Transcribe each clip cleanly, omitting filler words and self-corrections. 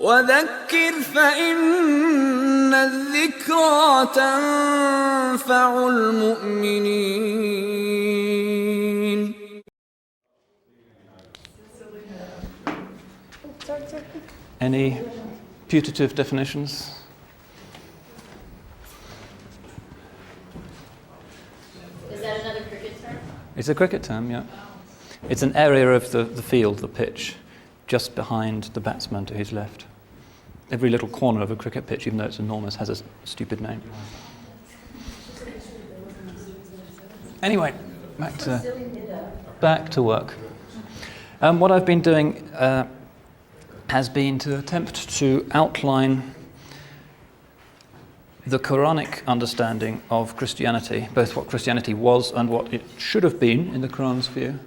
وذكر فإن الذكرى تنفع المؤمنين. Any putative definitions? Is that another cricket term? It's a cricket term, yeah. It's an area of the field, the pitch, just behind the batsman to his left. Every little corner of a cricket pitch, even though it's enormous, has a stupid name. Anyway, back to work. What I've been doing has been to attempt to outline the Quranic understanding of Christianity, both what Christianity was and what it should have been in the Quran's view,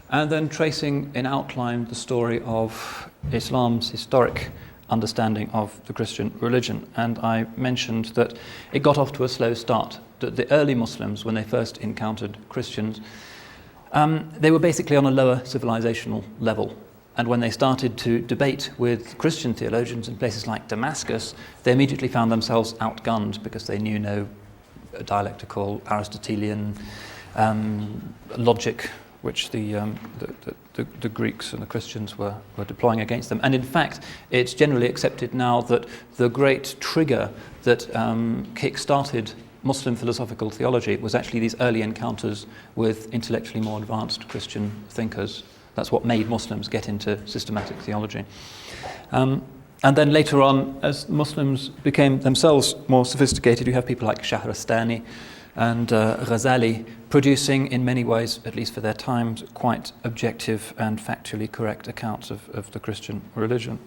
and then tracing in outline the story of Islam's historic understanding of the Christian religion. And I mentioned that it got off to a slow start, that the early Muslims, when they first encountered Christians, they were basically on a lower civilizational level. And when they started to debate with Christian theologians in places like Damascus, they immediately found themselves outgunned because they knew no dialectical Aristotelian logic which the Greeks and the Christians were deploying against them. And in fact, it's generally accepted now that the great trigger that kick-started Muslim philosophical theology was actually these early encounters with intellectually more advanced Christian thinkers. That's what made Muslims get into systematic theology. And then later on, as Muslims became themselves more sophisticated, you have people like Shahrastani and Ghazali producing, in many ways, at least for their times, quite objective and factually correct accounts of the Christian religion.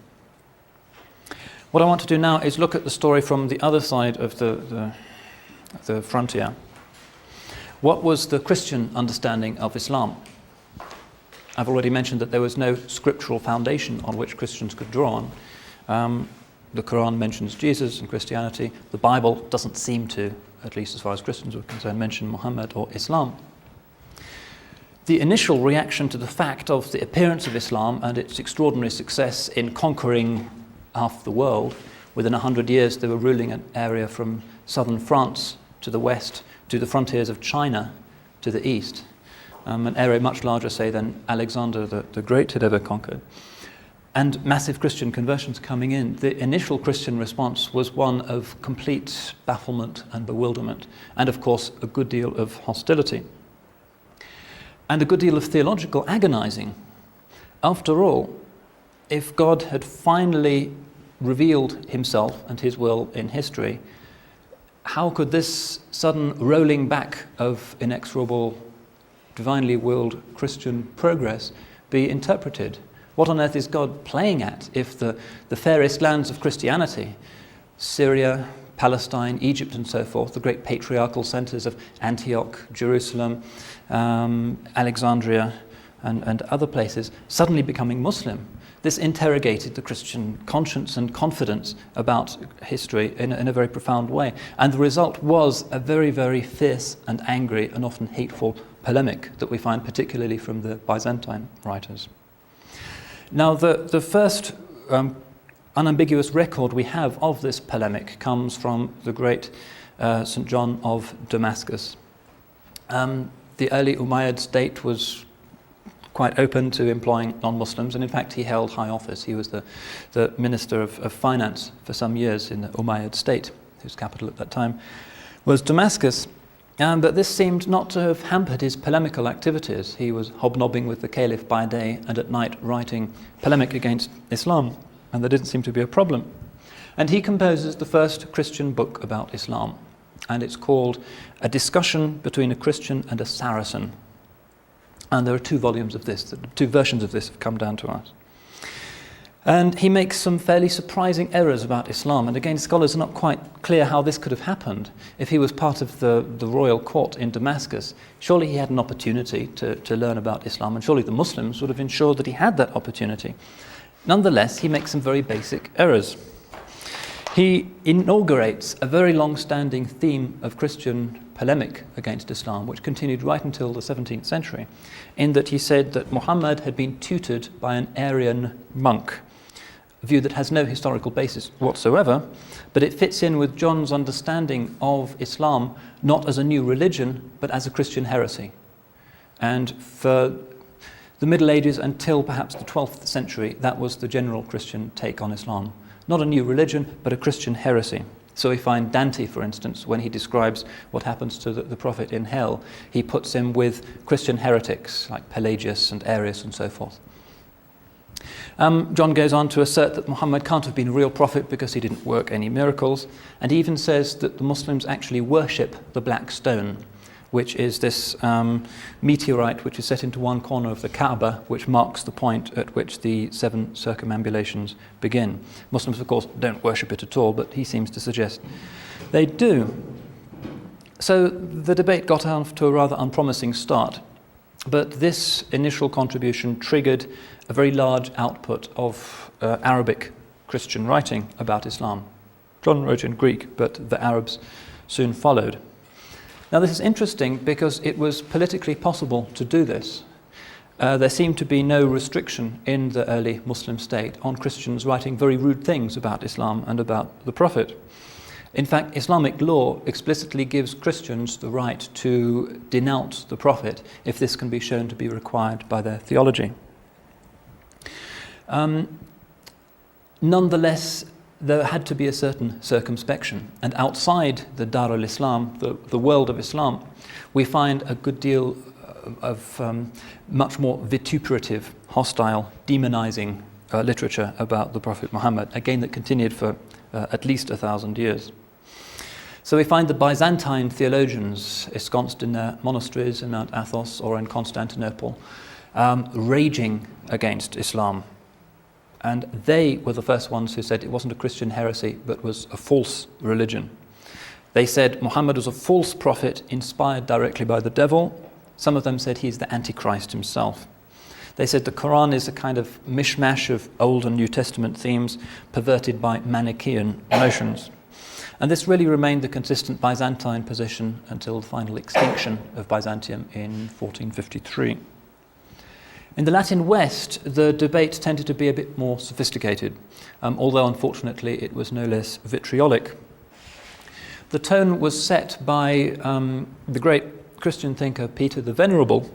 What I want to do now is look at the story from the other side of the frontier. What was the Christian understanding of Islam? I've already mentioned that there was no scriptural foundation on which Christians could draw on. The Quran mentions Jesus and Christianity. The Bible doesn't seem to, at least as far as Christians are concerned, mention Muhammad or Islam. The initial reaction to the fact of the appearance of Islam and its extraordinary success in conquering half the world, within 100 years they were ruling an area from southern France to the west, to the frontiers of China to the east. An area much larger, say, than Alexander the Great had ever conquered. And massive Christian conversions coming in. The initial Christian response was one of complete bafflement and bewilderment, and of course a good deal of hostility. And a good deal of theological agonizing. After all, if God had finally revealed himself and his will in history, how could this sudden rolling back of inexorable divinely willed Christian progress be interpreted? What on earth is God playing at if the fairest lands of Christianity, Syria, Palestine, Egypt and so forth, the great patriarchal centers of Antioch, Jerusalem, Alexandria and other places, suddenly becoming Muslim? This interrogated the Christian conscience and confidence about history in a very profound way. And the result was a very, very fierce and angry and often hateful polemic that we find particularly from the Byzantine writers. Now, the first unambiguous record we have of this polemic comes from the great St. John of Damascus. The early Umayyad state was quite open to employing non-Muslims, and in fact he held high office. He was the minister of finance for some years in the Umayyad state, whose capital at that time was Damascus. But this seemed not to have hampered his polemical activities. He was hobnobbing with the caliph by day and at night writing polemic against Islam, and there didn't seem to be a problem. And he composes the first Christian book about Islam, and it's called A Discussion Between a Christian and a Saracen. And there are two volumes of this, two versions of this have come down to us. And he makes some fairly surprising errors about Islam. And again, scholars are not quite clear how this could have happened. If he was part of the royal court in Damascus, surely he had an opportunity to learn about Islam, and surely the Muslims would have ensured that he had that opportunity. Nonetheless, he makes some very basic errors. He inaugurates a very long-standing theme of Christian polemic against Islam, which continued right until the 17th century, in that he said that Muhammad had been tutored by an Arian monk, a view that has no historical basis whatsoever, but it fits in with John's understanding of Islam not as a new religion, but as a Christian heresy. And for the Middle Ages until perhaps the 12th century, that was the general Christian take on Islam. Not a new religion, but a Christian heresy. So we find Dante, for instance, when he describes what happens to the prophet in hell, he puts him with Christian heretics like Pelagius and Arius and so forth. John goes on to assert that Muhammad can't have been a real prophet because he didn't work any miracles, and he even says that the Muslims actually worship the black stone, which is this meteorite which is set into one corner of the Kaaba, which marks the point at which the 7 circumambulations begin. Muslims, of course, don't worship it at all, but he seems to suggest they do. So the debate got off to a rather unpromising start, but this initial contribution triggered a very large output of Arabic Christian writing about Islam. John wrote in Greek, but the Arabs soon followed. Now this is interesting because it was politically possible to do this. There seemed to be no restriction in the early Muslim state on Christians writing very rude things about Islam and about the Prophet. In fact, Islamic law explicitly gives Christians the right to denounce the Prophet if this can be shown to be required by their theology. Nonetheless, there had to be a certain circumspection, and outside the Dar al-Islam, the world of Islam, we find a good deal of much more vituperative, hostile, demonizing literature about the Prophet Muhammad, again that continued for at least 1,000 years. So we find the Byzantine theologians ensconced in their monasteries in Mount Athos or in Constantinople, raging against Islam. And they were the first ones who said it wasn't a Christian heresy, but was a false religion. They said Muhammad was a false prophet inspired directly by the devil. Some of them said he's the Antichrist himself. They said the Qur'an is a kind of mishmash of Old and New Testament themes perverted by Manichaean notions. And this really remained the consistent Byzantine position until the final extinction of Byzantium in 1453. In the Latin West, the debate tended to be a bit more sophisticated, although unfortunately it was no less vitriolic. The tone was set by the great Christian thinker Peter the Venerable,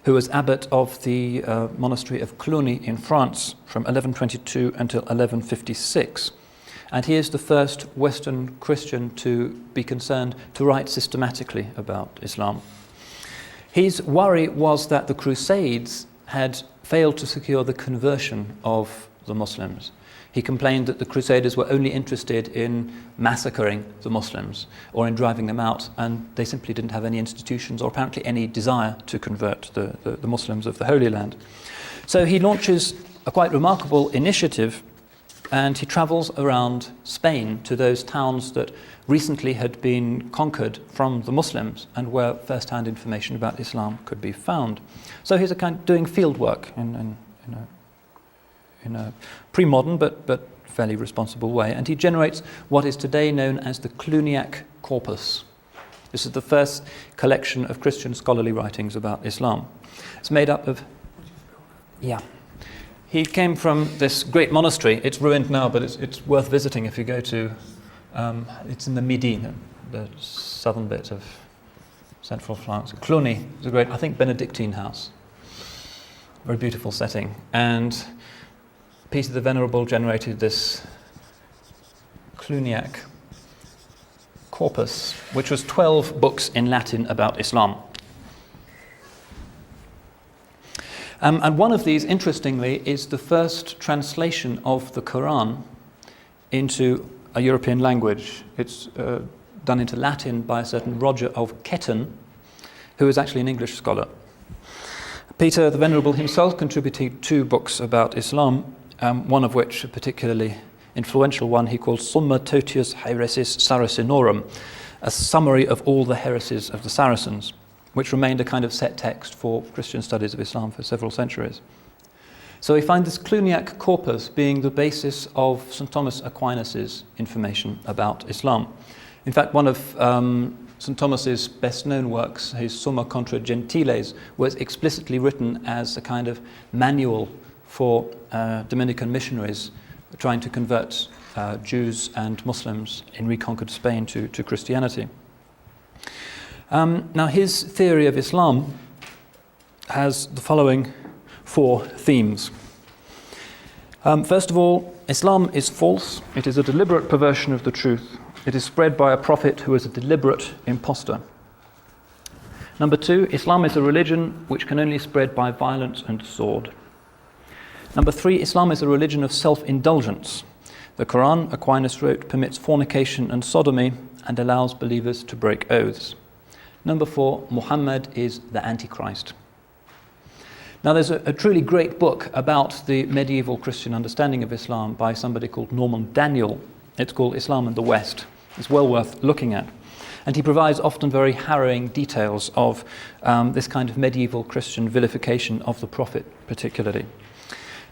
who was abbot of the monastery of Cluny in France from 1122 until 1156. And he is the first Western Christian to be concerned to write systematically about Islam. His worry was that the Crusades had failed to secure the conversion of the Muslims. He complained that the Crusaders were only interested in massacring the Muslims or in driving them out, and they simply didn't have any institutions or apparently any desire to convert the Muslims of the Holy Land. So he launches a quite remarkable initiative, and he travels around Spain to those towns that recently had been conquered from the Muslims and where first-hand information about Islam could be found. So he's a kind of doing field work in a pre-modern but fairly responsible way, and he generates what is today known as the Cluniac corpus. This is the first collection of Christian scholarly writings about Islam. It's made up of... Yeah. He came from this great monastery. It's ruined now, but it's worth visiting if you go to... it's in the Midi, the southern bit of central France. Cluny is a great, I think, Benedictine house. Very beautiful setting. And Peter the Venerable generated this Cluniac corpus, which was 12 books in Latin about Islam. And one of these, interestingly, is the first translation of the Qur'an into a European language. It's done into Latin by a certain Roger of Ketton, who is actually an English scholar. Peter the Venerable himself contributed 2 books about Islam, one of which, a particularly influential one, he called Summa Totius Haeresis Saracenorum, a summary of all the heresies of the Saracens, which remained a kind of set text for Christian studies of Islam for several centuries. So we find this Cluniac corpus being the basis of St. Thomas Aquinas' information about Islam. In fact, one of St. Thomas's best-known works, his Summa Contra Gentiles, was explicitly written as a kind of manual for Dominican missionaries trying to convert Jews and Muslims in reconquered Spain to Christianity. Now, his theory of Islam has the following 4 themes. First of all, Islam is false. It is a deliberate perversion of the truth. It is spread by a prophet who is a deliberate impostor. Number 2, Islam is a religion which can only spread by violence and sword. Number 3, Islam is a religion of self-indulgence. The Qur'an, Aquinas wrote, permits fornication and sodomy and allows believers to break oaths. Number 4, Muhammad is the Antichrist. Now, there's a truly great book about the medieval Christian understanding of Islam by somebody called Norman Daniel. It's called Islam and the West. It's well worth looking at. And he provides often very harrowing details of this kind of medieval Christian vilification of the Prophet, particularly.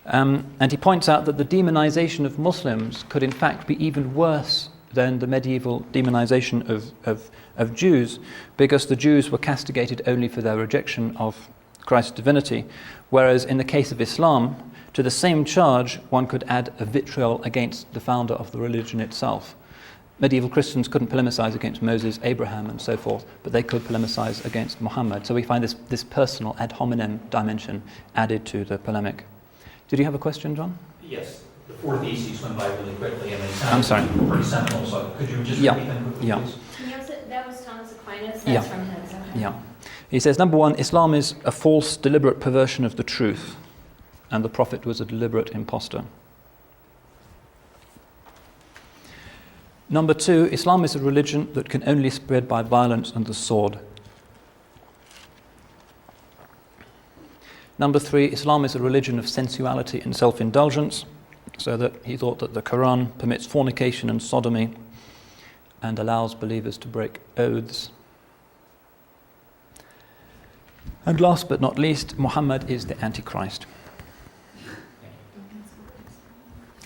And he points out that the demonization of Muslims could in fact be even worse than the medieval demonization of Jews, because the Jews were castigated only for their rejection of Christ's divinity, whereas in the case of Islam, to the same charge one could add a vitriol against the founder of the religion itself. Medieval Christians couldn't polemicize against Moses, Abraham, and so forth, but they could polemicize against Muhammad. So we find this personal ad hominem dimension added to the polemic. Did you have a question, John? Yes. The 4 theses went by really quickly, and they I'm sound sorry. pretty seminal, so could you just repeat them quickly, please? Can you also, that was Thomas Aquinas, that's Yeah. from him. Okay. Yeah. He says, number 1, Islam is a false, deliberate perversion of the truth, and the Prophet was a deliberate impostor. Number 2, Islam is a religion that can only spread by violence and the sword. Number 3, Islam is a religion of sensuality and self-indulgence, so that he thought that the Quran permits fornication and sodomy and allows believers to break oaths. And last but not least, Muhammad is the Antichrist.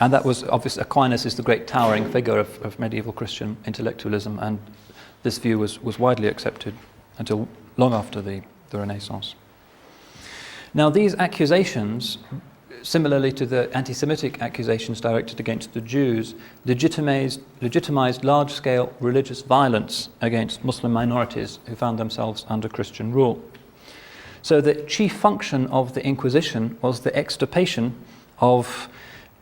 And that was obviously, Aquinas is the great towering figure of medieval Christian intellectualism, and this view was widely accepted until long after the Renaissance. Now, these accusations, similarly to the anti-Semitic accusations directed against the Jews, legitimized large-scale religious violence against Muslim minorities who found themselves under Christian rule. So the chief function of the Inquisition was the extirpation of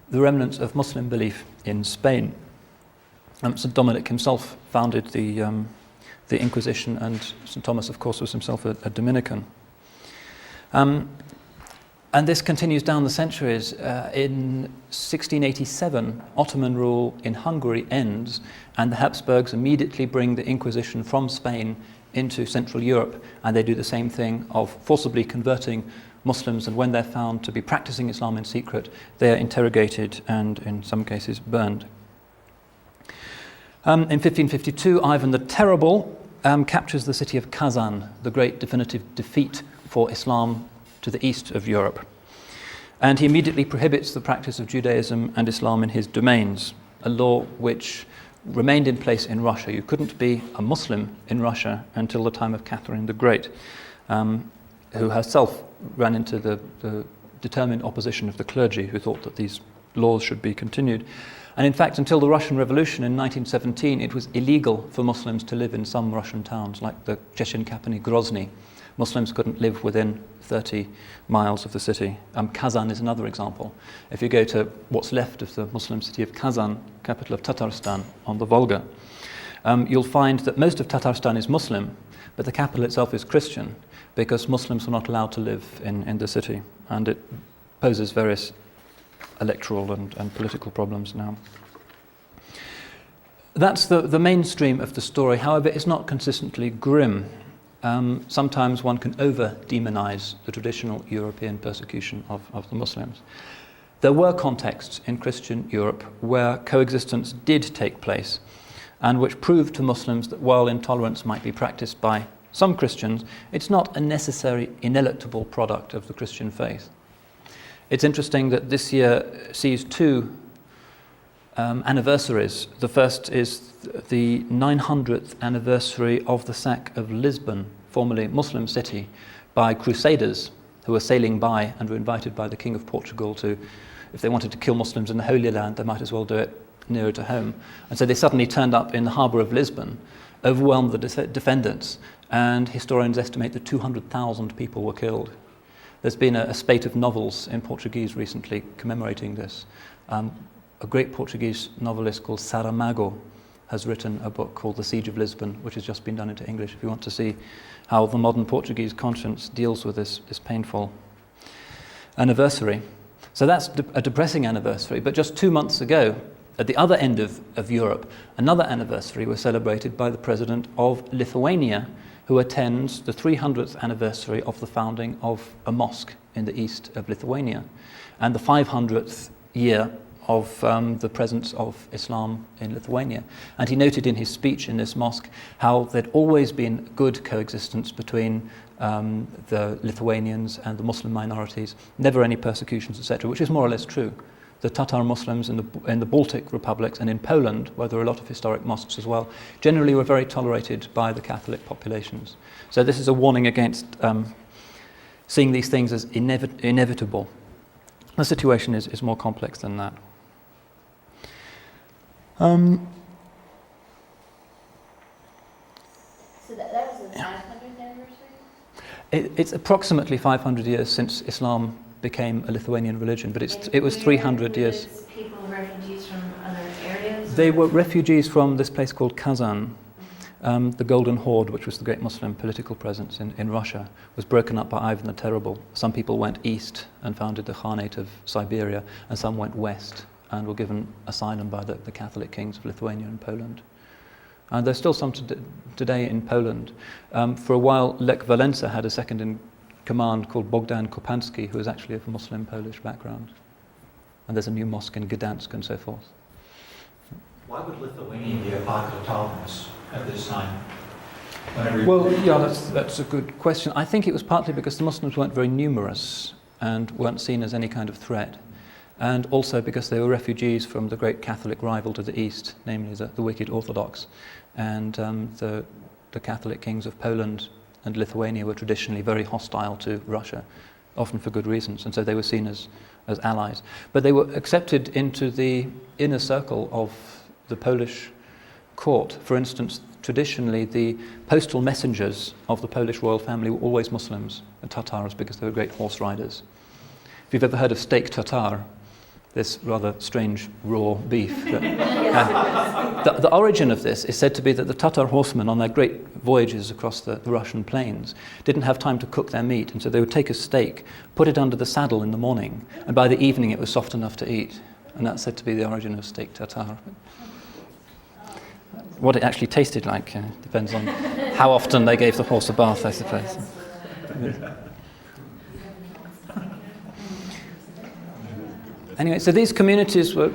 the remnants of Muslim belief in Spain. St. Dominic himself founded the Inquisition, and St. Thomas, of course, was himself a Dominican. And this continues down the centuries. In 1687, Ottoman rule in Hungary ends, and the Habsburgs immediately bring the Inquisition from Spain into Central Europe, and they do the same thing of forcibly converting Muslims, and when they're found to be practicing Islam in secret, they are interrogated and in some cases burned. In 1552, Ivan the Terrible captures the city of Kazan, the great definitive defeat for Islam to the east of Europe. And he immediately prohibits the practice of Judaism and Islam in his domains, a law which remained in place in Russia. You couldn't be a Muslim in Russia until the time of Catherine the Great, who herself ran into the determined opposition of the clergy, who thought that these laws should be continued. And in fact, until the Russian Revolution in 1917, it was illegal for Muslims to live in some Russian towns, like the Chechen-Kapani Grozny. Muslims couldn't live within 30 miles of the city. Kazan is another example. If you go to what's left of the Muslim city of Kazan, capital of Tatarstan, on the Volga, you'll find that most of Tatarstan is Muslim, but the capital itself is Christian, because Muslims were not allowed to live in the city, and it poses various electoral and political problems now. That's the mainstream of the story. However, it's not consistently grim. Sometimes one can over-demonize the traditional European persecution of the Muslims. There were contexts in Christian Europe where coexistence did take place, and which proved to Muslims that while intolerance might be practiced by some Christians, it's not a necessary, ineluctable product of the Christian faith. It's interesting that this year sees 2 anniversaries. The first is the 900th anniversary of the sack of Lisbon, formerly Muslim city, by crusaders who were sailing by and were invited by the King of Portugal to if they wanted to kill Muslims in the Holy Land, they might as well do it nearer to home. And so they suddenly turned up in the harbour of Lisbon, overwhelmed the defendants, and historians estimate that 200,000 people were killed. There's been a spate of novels in Portuguese recently commemorating this. A great Portuguese novelist called Saramago has written a book called The Siege of Lisbon, which has just been done into English, if you want to see how the modern Portuguese conscience deals with this painful anniversary. So that's a depressing anniversary, but just 2 months ago, at the other end of Europe, another anniversary was celebrated by the president of Lithuania, who attends the 300th anniversary of the founding of a mosque in the east of Lithuania, and the 500th year of the presence of Islam in Lithuania. And he noted in his speech in this mosque how there'd always been good coexistence between the Lithuanians and the Muslim minorities, never any persecutions, etc., which is more or less true. The Tatar Muslims in the Baltic republics and in Poland, where there are a lot of historic mosques as well, generally were very tolerated by the Catholic populations. So this is a warning against seeing these things as inevitable. The situation is more complex than that. So that was the 500th anniversary? It's approximately 500 years since Islam became a Lithuanian religion, but it was 300 years. People, refugees from other areas? They were refugees from this place called Kazan. The Golden Horde, which was the great Muslim political presence in Russia, was broken up by Ivan the Terrible. Some people went east and founded the Khanate of Siberia, and some went west and were given asylum by the Catholic kings of Lithuania and Poland. And there's still some today in Poland. For a while, Lech Walesa had a second in command called Bogdan Kopansky, who is actually of a Muslim Polish background. And there's a new mosque in Gdansk and so forth. Why would Lithuania be a pocket of tolerance at this time? Well, yeah, that's a good question. I think it was partly because the Muslims weren't very numerous and weren't seen as any kind of threat, and also because they were refugees from the great Catholic rival to the east, namely the wicked Orthodox, and the Catholic kings of Poland and Lithuania were traditionally very hostile to Russia, often for good reasons, and so they were seen as allies. But they were accepted into the inner circle of the Polish court. For instance, traditionally the postal messengers of the Polish royal family were always Muslims and Tatars because they were great horse riders. If you've ever heard of steak Tatar, this rather strange raw beef. The origin of this is said to be that the Tatar horsemen on their great voyages across the Russian plains didn't have time to cook their meat, and so they would take a steak, put it under the saddle in the morning, and by the evening it was soft enough to eat. And that's said to be the origin of steak Tatar. What it actually tasted like depends on how often they gave the horse a bath, I suppose. Anyway, so these communities were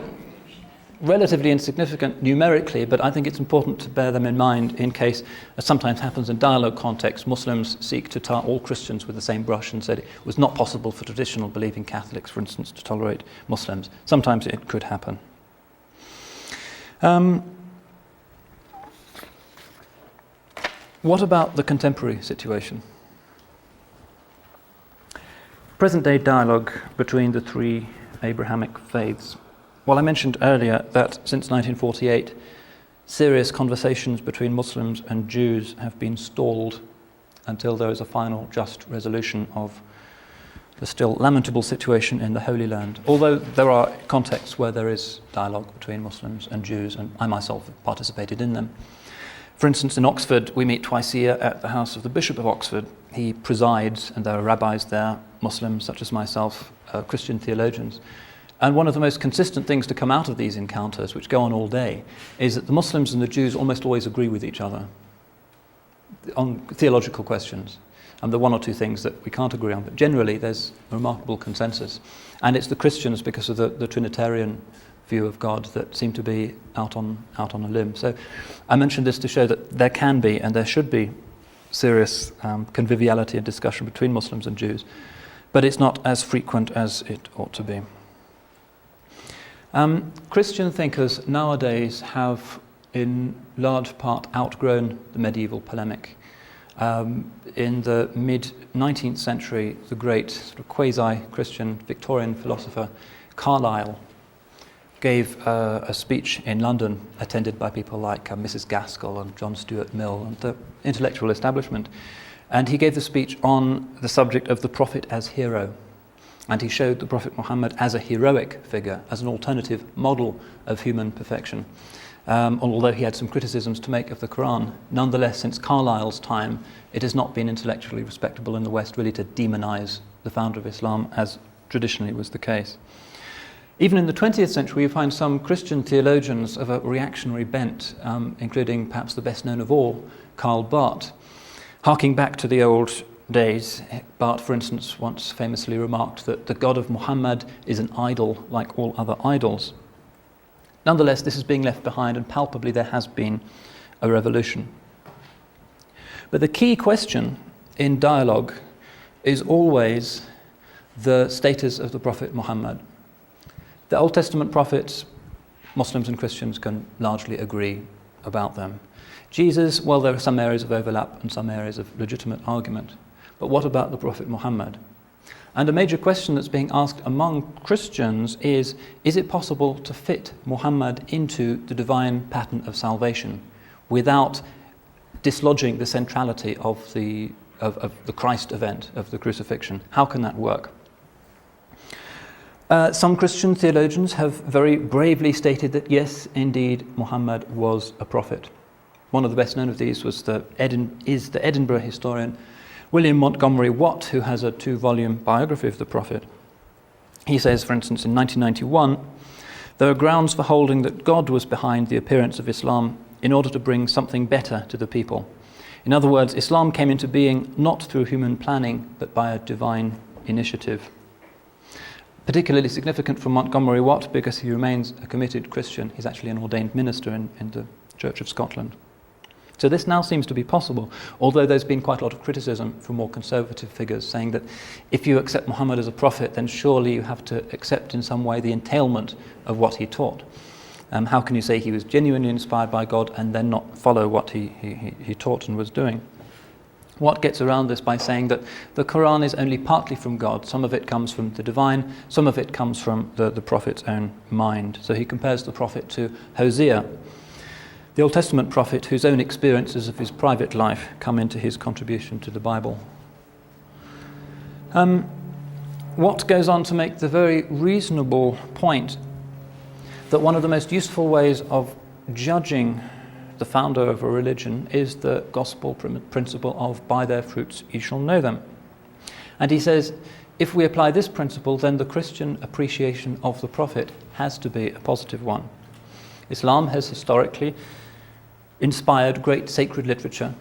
relatively insignificant numerically, but I think it's important to bear them in mind in case, as sometimes happens in dialogue context, Muslims seek to tar all Christians with the same brush and said it was not possible for traditional believing Catholics, for instance, to tolerate Muslims. Sometimes it could happen. What about the contemporary situation? Present-day dialogue between the three Abrahamic faiths. Well, I mentioned earlier that since 1948, serious conversations between Muslims and Jews have been stalled until there is a final just resolution of the still lamentable situation in the Holy Land. Although there are contexts where there is dialogue between Muslims and Jews, and I myself have participated in them. For instance, in Oxford, we meet twice a year at the house of the Bishop of Oxford. He presides, and there are rabbis there, Muslims such as myself, Christian theologians. And one of the most consistent things to come out of these encounters, which go on all day, is that the Muslims and the Jews almost always agree with each other on theological questions. And there are one or two things that we can't agree on, but generally there's a remarkable consensus. And it's the Christians, because of the Trinitarian view of God, that seem to be out on a limb. So I mentioned this to show that there can be and there should be serious conviviality and discussion between Muslims and Jews, but it's not as frequent as it ought to be. Christian thinkers nowadays have in large part outgrown the medieval polemic. In the mid-19th century, the great sort of quasi-Christian Victorian philosopher Carlyle gave a speech in London attended by people like Mrs. Gaskell and John Stuart Mill and the intellectual establishment. And he gave the speech on the subject of the Prophet as hero. And he showed the Prophet Muhammad as a heroic figure, as an alternative model of human perfection. Although he had some criticisms to make of the Qur'an, nonetheless, since Carlyle's time, it has not been intellectually respectable in the West really to demonize the founder of Islam, as traditionally was the case. Even in the 20th century, you find some Christian theologians of a reactionary bent, including perhaps the best known of all, Karl Barth. Harking back to the old days, Barth, for instance, once famously remarked that the God of Muhammad is an idol like all other idols. Nonetheless, this is being left behind, and palpably there has been a revolution. But the key question in dialogue is always the status of the Prophet Muhammad. The Old Testament prophets, Muslims and Christians can largely agree about them. Jesus, well, there are some areas of overlap and some areas of legitimate argument. But what about the Prophet Muhammad? And a major question that's being asked among Christians is it possible to fit Muhammad into the divine pattern of salvation without dislodging the centrality of the Christ event, of the crucifixion? How can that work? Some Christian theologians have very bravely stated that yes, indeed, Muhammad was a prophet. One of the best known of these was the Edinburgh historian William Montgomery Watt, who has a 2-volume biography of the Prophet. He says, for instance, in 1991, there are grounds for holding that God was behind the appearance of Islam in order to bring something better to the people. In other words, Islam came into being not through human planning, but by a divine initiative. Particularly significant for Montgomery Watt because he remains a committed Christian. He's actually an ordained minister in the Church of Scotland. So this now seems to be possible, although there's been quite a lot of criticism from more conservative figures saying that if you accept Muhammad as a prophet, then surely you have to accept in some way the entailment of what he taught. How can you say he was genuinely inspired by God and then not follow what he taught and was doing? Watt gets around this by saying that the Qur'an is only partly from God. Some of it comes from the divine, some of it comes from the prophet's own mind. So he compares the prophet to Hosea, the Old Testament prophet whose own experiences of his private life come into his contribution to the Bible. Watt goes on to make the very reasonable point that one of the most useful ways of judging the founder of a religion is the gospel principle of by their fruits you shall know them. And he says, if we apply this principle, then the Christian appreciation of the prophet has to be a positive one. Islam has historically inspired great sacred literature,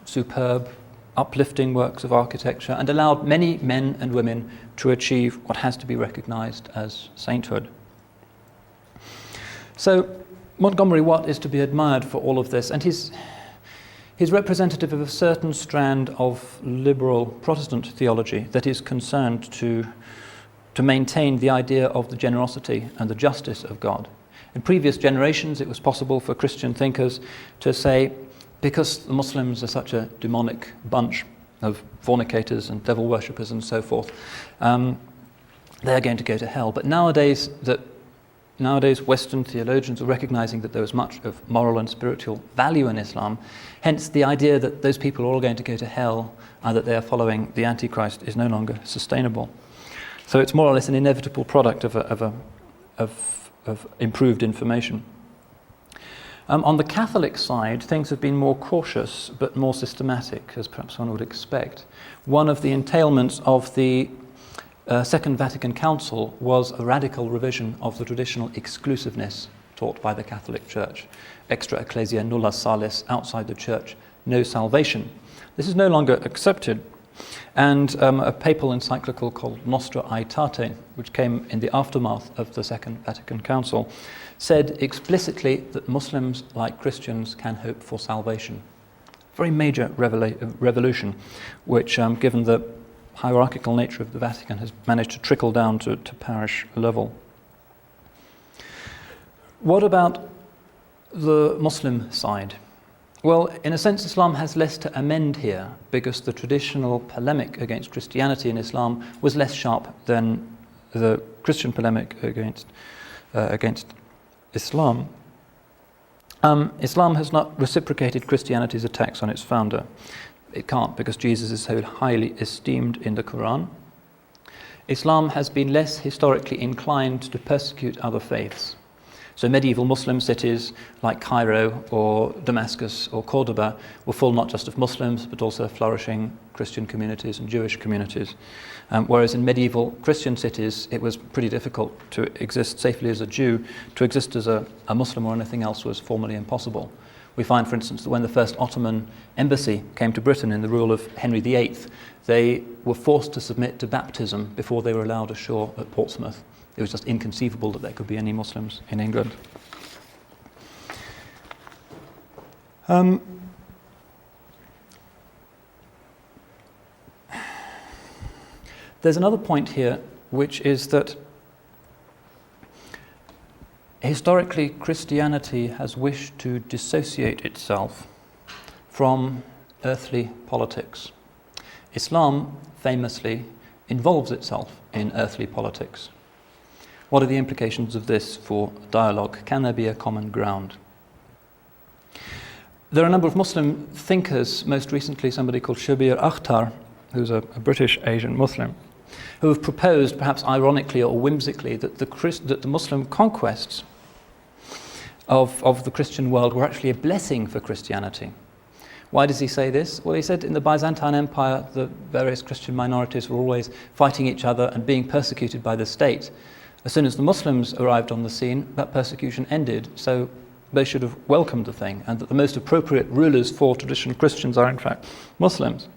superb, uplifting works of architecture, and allowed many men and women to achieve what has to be recognized as sainthood. So Montgomery Watt is to be admired for all of this, and he's representative of a certain strand of liberal Protestant theology that is concerned to maintain the idea of the generosity and the justice of God. In previous generations, it was possible for Christian thinkers to say, because the Muslims are such a demonic bunch of fornicators and devil worshippers and so forth, they're going to go to hell. But nowadays, Western theologians are recognizing that there is much of moral and spiritual value in Islam. Hence, the idea that those people are all going to go to hell and that they are following the Antichrist is no longer sustainable. So it's more or less an inevitable product of improved information. On the Catholic side, things have been more cautious but more systematic, as perhaps one would expect. One of the entailments of the Second Vatican Council was a radical revision of the traditional exclusiveness taught by the Catholic Church. Extra ecclesia nulla salus, outside the church, no salvation. This is no longer accepted. And a papal encyclical called Nostra Aetate, which came in the aftermath of the Second Vatican Council, said explicitly that Muslims, like Christians, can hope for salvation. Very major revolution, which, given the hierarchical nature of the Vatican, has managed to trickle down to parish level. What about the Muslim side? Well, in a sense, Islam has less to amend here because the traditional polemic against Christianity in Islam was less sharp than the Christian polemic against Islam. Islam has not reciprocated Christianity's attacks on its founder. It can't, because Jesus is so highly esteemed in the Qur'an. Islam has been less historically inclined to persecute other faiths. So medieval Muslim cities like Cairo or Damascus or Cordoba were full not just of Muslims but also flourishing Christian communities and Jewish communities. Whereas in medieval Christian cities it was pretty difficult to exist safely as a Jew. To exist as a Muslim or anything else was formally impossible. We find, for instance, that when the first Ottoman embassy came to Britain in the rule of Henry VIII, they were forced to submit to baptism before they were allowed ashore at Portsmouth. It was just inconceivable that there could be any Muslims in England. There's another point here, which is that historically Christianity has wished to dissociate itself from earthly politics. Islam famously involves itself in earthly politics. What are the implications of this for dialogue? Can there be a common ground? There are a number of Muslim thinkers, most recently somebody called Shabir Akhtar, who's a British Asian Muslim, who have proposed, perhaps ironically or whimsically, that the Muslim conquests of the Christian world were actually a blessing for Christianity. Why does he say this? Well, he said in the Byzantine Empire, the various Christian minorities were always fighting each other and being persecuted by the state. As soon as the Muslims arrived on the scene, that persecution ended, so they should have welcomed the thing, and that the most appropriate rulers for traditional Christians are in fact Muslims.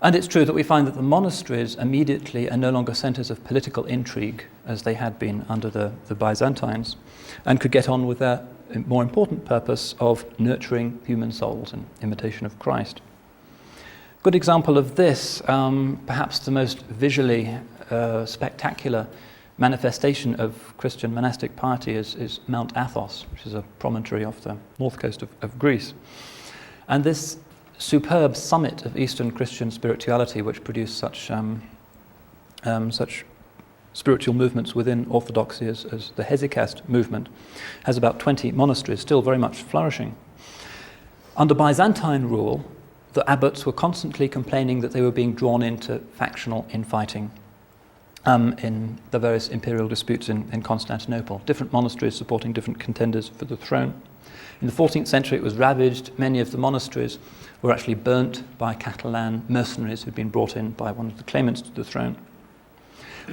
And it's true that we find that the monasteries immediately are no longer centres of political intrigue, as they had been under the Byzantines, and could get on with their more important purpose of nurturing human souls in imitation of Christ. Good example of this, perhaps the most visually spectacular manifestation of Christian monastic piety is Mount Athos, which is a promontory off the north coast of Greece. And this superb summit of Eastern Christian spirituality, which produced such spiritual movements within orthodoxy as the Hesychast movement, has about 20 monasteries, still very much flourishing. Under Byzantine rule, the abbots were constantly complaining that they were being drawn into factional infighting in the various imperial disputes in Constantinople, different monasteries supporting different contenders for the throne. In the 14th century it was ravaged. Many of the monasteries were actually burnt by Catalan mercenaries who'd been brought in by one of the claimants to the throne.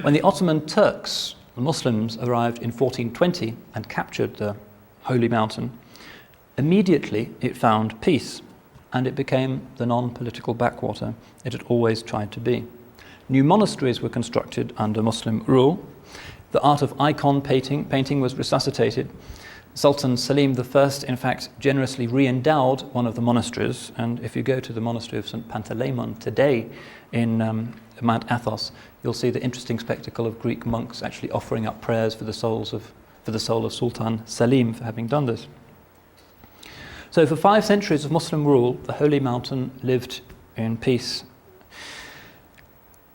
When the Ottoman Turks, the Muslims, arrived in 1420 and captured the Holy Mountain, immediately it found peace, and it became the non-political backwater it had always tried to be. New monasteries were constructed under Muslim rule. The art of icon painting was resuscitated. Sultan Selim I, in fact, generously re-endowed one of the monasteries, and if you go to the monastery of St. Panteleimon today in Mount Athos, you'll see the interesting spectacle of Greek monks actually offering up prayers for the soul of Sultan Selim for having done this. So for 5 centuries of Muslim rule, the Holy Mountain lived in peace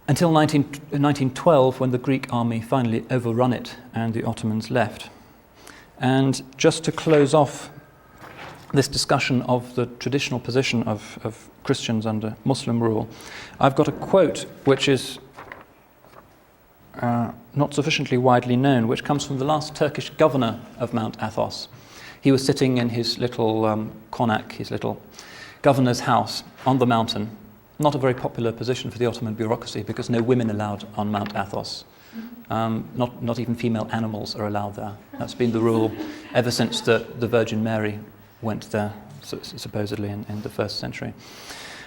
until 1912, when the Greek army finally overrun it and the Ottomans left. And just to close off this discussion of the traditional position of Christians under Muslim rule, I've got a quote which is not sufficiently widely known, which comes from the last Turkish governor of Mount Athos. He was sitting in his little konak, his little governor's house on the mountain. Not a very popular position for the Ottoman bureaucracy, because no women allowed on Mount Athos. Not even female animals are allowed there. That's been the rule ever since the Virgin Mary went there, supposedly in the 1st century.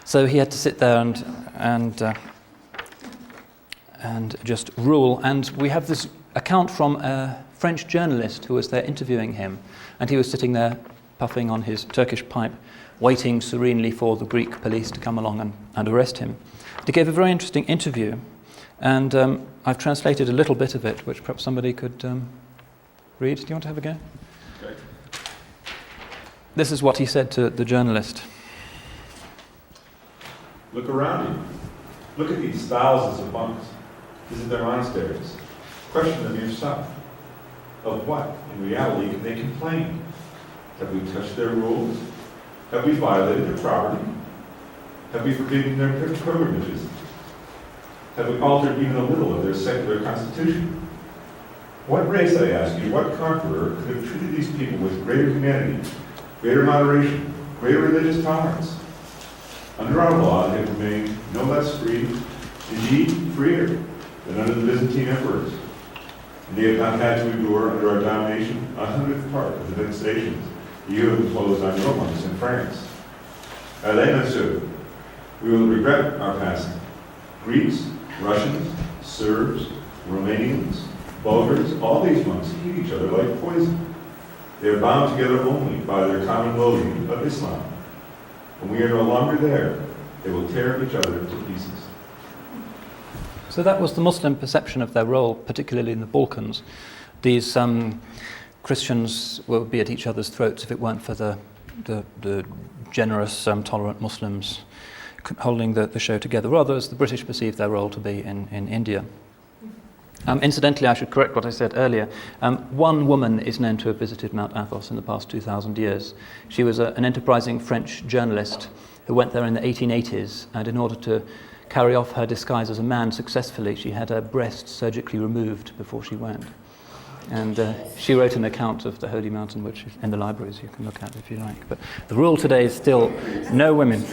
So he had to sit there and just rule. And we have this account from a French journalist who was there interviewing him, and he was sitting there puffing on his Turkish pipe, waiting serenely for the Greek police to come along and arrest him. He gave a very interesting interview, and I've translated a little bit of it, which perhaps somebody could read. Do you want to have a go? Okay. This is what he said to the journalist. Look around you. Look at these thousands of monks. visit their monasteries, question them yourself. Of what, in reality, can they complain? Have we touched their rules? Have we violated their property? Have we forbidden their pilgrimages? Have we altered even a little of their secular constitution? What race, I ask you, what conqueror could have treated these people with greater humanity, greater moderation, greater religious tolerance? Under our law, they have remained no less free, indeed freer, than under the Byzantine emperors. And they have not had to endure under our domination 100th part of the devastations you have imposed on your monks in France. Allez, monsieur, we will regret our passing. Greeks, Russians, Serbs, Romanians, Bulgars, all these monks eat each other like poison. They are bound together only by their common loathing of Islam. When we are no longer there, they will tear each other to pieces. So that was the Muslim perception of their role, particularly in the Balkans. These Christians would be at each other's throats if it weren't for the generous, tolerant Muslims holding the show together, rather as the British perceived their role to be in India. Incidentally, I should correct what I said earlier. One woman is known to have visited Mount Athos in the past 2,000 years. She was an enterprising French journalist who went there in the 1880s, and in order to carry off her disguise as a man successfully, she had her breast surgically removed before she went. And she wrote an account of the Holy Mountain, which is in the libraries you can look at if you like. But the rule today is still no women.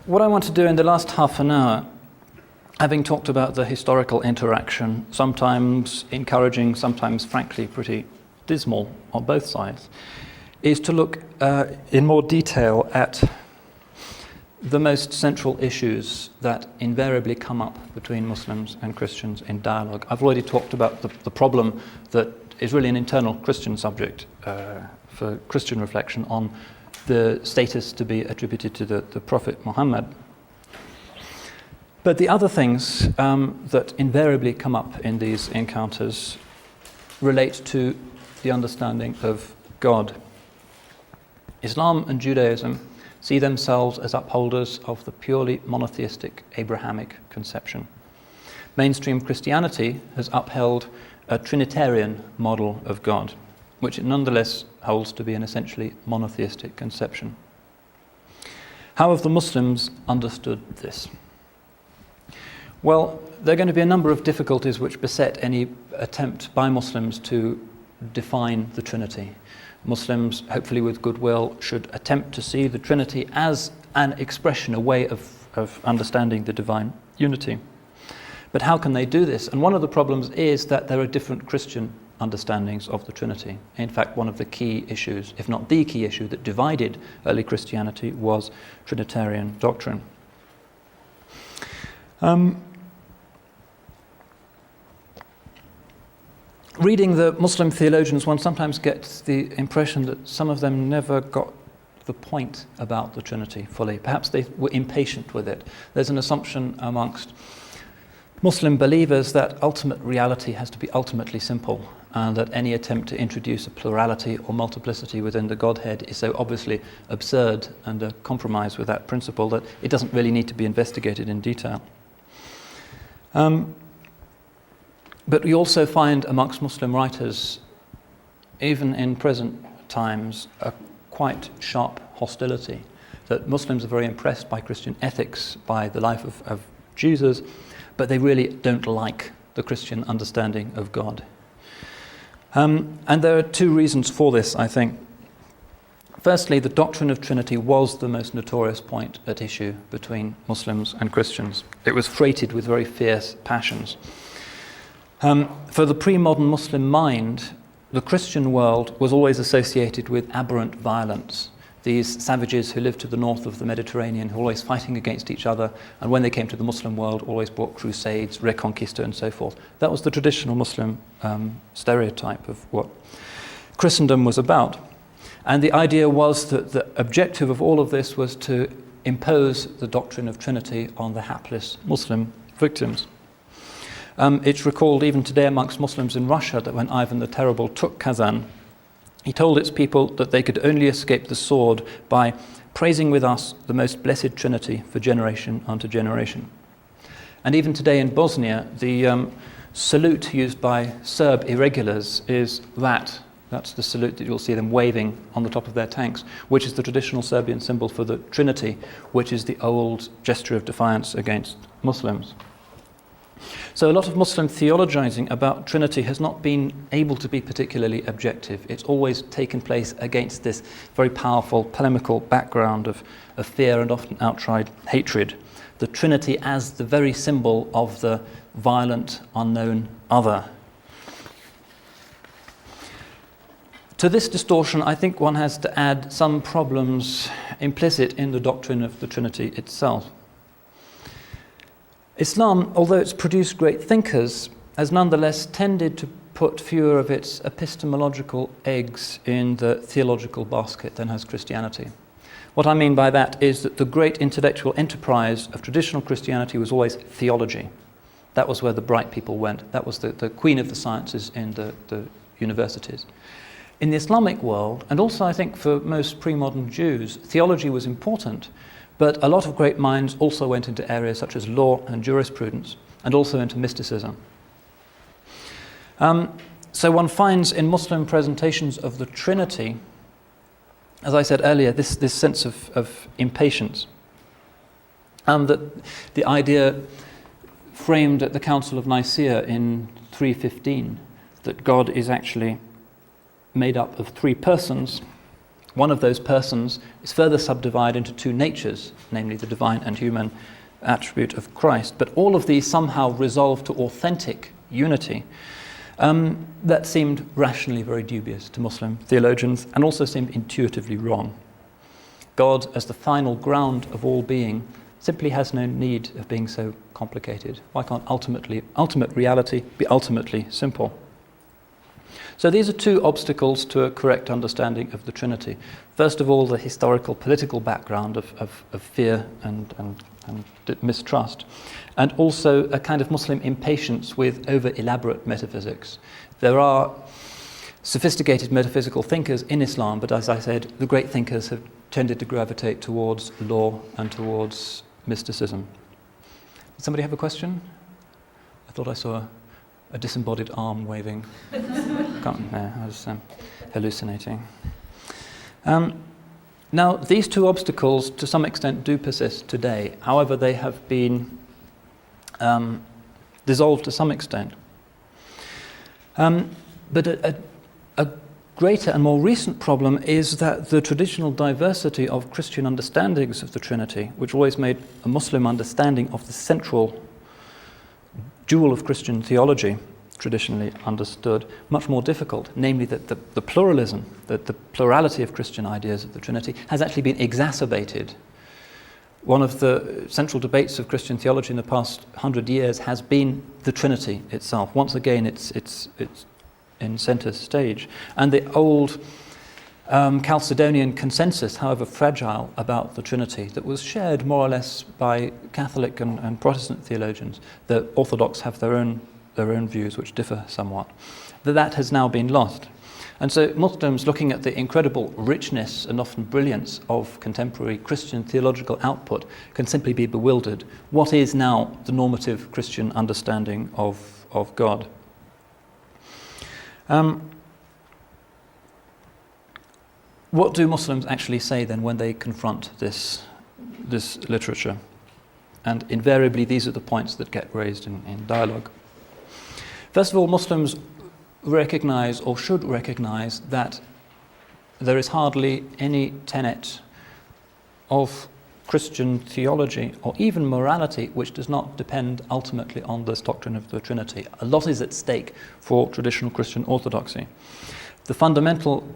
What I want to do in the last half an hour, having talked about the historical interaction, sometimes encouraging, sometimes frankly pretty dismal on both sides, is to look in more detail at the most central issues that invariably come up between Muslims and Christians in dialogue. I've already talked about the problem that is really an internal Christian subject for Christian reflection on the status to be attributed to the Prophet Muhammad. But the other things that invariably come up in these encounters relate to the understanding of God. Islam and Judaism see themselves as upholders of the purely monotheistic Abrahamic conception. Mainstream Christianity has upheld a Trinitarian model of God, which it nonetheless holds to be an essentially monotheistic conception. How have the Muslims understood this? Well, there are going to be a number of difficulties which beset any attempt by Muslims to define the Trinity. Muslims, hopefully with goodwill, should attempt to see the Trinity as an expression, a way of understanding the divine unity. But how can they do this? And one of the problems is that there are different Christian understandings of the Trinity. In fact, one of the key issues, if not the key issue, that divided early Christianity was Trinitarian doctrine. Reading the Muslim theologians, one sometimes gets the impression that some of them never got the point about the Trinity fully. Perhaps they were impatient with it. There's an assumption amongst Muslim believers that ultimate reality has to be ultimately simple, and that any attempt to introduce a plurality or multiplicity within the Godhead is so obviously absurd and a compromise with that principle that it doesn't really need to be investigated in detail. But we also find amongst Muslim writers, even in present times, a quite sharp hostility. That Muslims are very impressed by Christian ethics, by the life of Jesus, but they really don't like the Christian understanding of God. And there are two reasons for this, I think. Firstly, the doctrine of Trinity was the most notorious point at issue between Muslims and Christians. It was freighted with very fierce passions. For the pre-modern Muslim mind, the Christian world was always associated with aberrant violence. These savages who lived to the north of the Mediterranean, who were always fighting against each other, and when they came to the Muslim world, always brought crusades, Reconquista, and so forth. That was the traditional Muslim stereotype of what Christendom was about. And the idea was that the objective of all of this was to impose the doctrine of Trinity on the hapless Muslim victims. It's recalled even today amongst Muslims in Russia that when Ivan the Terrible took Kazan, he told its people that they could only escape the sword by praising with us the most blessed Trinity for generation unto generation. And even today in Bosnia, the salute used by Serb irregulars is that. That's the salute that you'll see them waving on the top of their tanks, which is the traditional Serbian symbol for the Trinity, which is the old gesture of defiance against Muslims. So a lot of Muslim theologizing about Trinity has not been able to be particularly objective. It's always taken place against this very powerful polemical background of fear and often outright hatred. The Trinity as the very symbol of the violent, unknown other. To this distortion, I think one has to add some problems implicit in the doctrine of the Trinity itself. Islam, although it's produced great thinkers, has nonetheless tended to put fewer of its epistemological eggs in the theological basket than has Christianity. What I mean by that is that the great intellectual enterprise of traditional Christianity was always theology. That was where the bright people went. That was the queen of the sciences in the universities. In the Islamic world, and also I think for most pre-modern Jews, theology was important, but a lot of great minds also went into areas such as law and jurisprudence, and also into mysticism. So one finds in Muslim presentations of the Trinity, as I said earlier, this sense of impatience. That the idea framed at the Council of Nicaea in 315, that God is actually made up of three persons. One of those persons is further subdivided into two natures, namely the divine and human attribute of Christ. But all of these somehow resolve to authentic unity. That seemed rationally very dubious to Muslim theologians and also seemed intuitively wrong. God, as the final ground of all being, simply has no need of being so complicated. Why can't ultimate reality be ultimately simple? So these are two obstacles to a correct understanding of the Trinity. First of all, the historical political background of fear and mistrust, and also a kind of Muslim impatience with over-elaborate metaphysics. There are sophisticated metaphysical thinkers in Islam, but as I said, the great thinkers have tended to gravitate towards law and towards mysticism. Did somebody have a question? I thought I saw a disembodied arm waving. I was hallucinating. Now, these two obstacles to some extent do persist today. However, they have been dissolved to some extent. But a greater and more recent problem is that the traditional diversity of Christian understandings of the Trinity, which always made a Muslim understanding of the central jewel of Christian theology, traditionally understood, much more difficult, namely that the pluralism, that the plurality of Christian ideas of the Trinity has actually been exacerbated. One of the central debates of Christian theology in the past 100 years has been the Trinity itself. Once again, it's in center stage. And the old Chalcedonian consensus, however fragile, about the Trinity, that was shared more or less by Catholic and Protestant theologians. The Orthodox have their own views which differ somewhat. That has now been lost. And so Muslims, looking at the incredible richness and often brilliance of contemporary Christian theological output, can simply be bewildered. What is now the normative Christian understanding of God? What do Muslims actually say then when they confront this literature? And invariably these are the points that get raised in dialogue. First of all, Muslims recognize, or should recognize, that there is hardly any tenet of Christian theology or even morality which does not depend ultimately on this doctrine of the Trinity. A lot is at stake for traditional Christian orthodoxy. The fundamental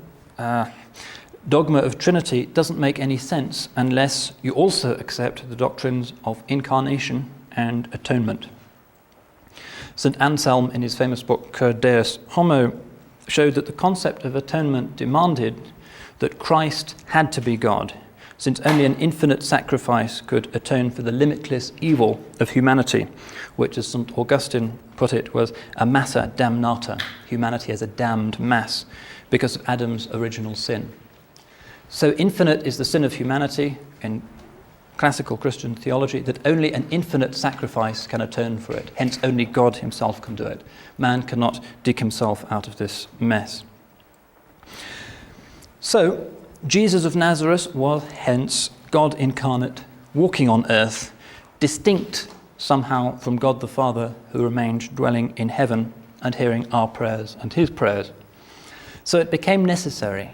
dogma of Trinity doesn't make any sense unless you also accept the doctrines of incarnation and atonement. St. Anselm, in his famous book Deus Homo, showed that the concept of atonement demanded that Christ had to be God, since only an infinite sacrifice could atone for the limitless evil of humanity, which, as St. Augustine put it, was a massa damnata, humanity as a damned mass, because of Adam's original sin. So infinite is the sin of humanity in classical Christian theology, that only an infinite sacrifice can atone for it. Hence, only God himself can do it. Man cannot dig himself out of this mess. So, Jesus of Nazareth was hence God incarnate, walking on earth, distinct somehow from God the Father, who remained dwelling in heaven and hearing our prayers and his prayers. So it became necessary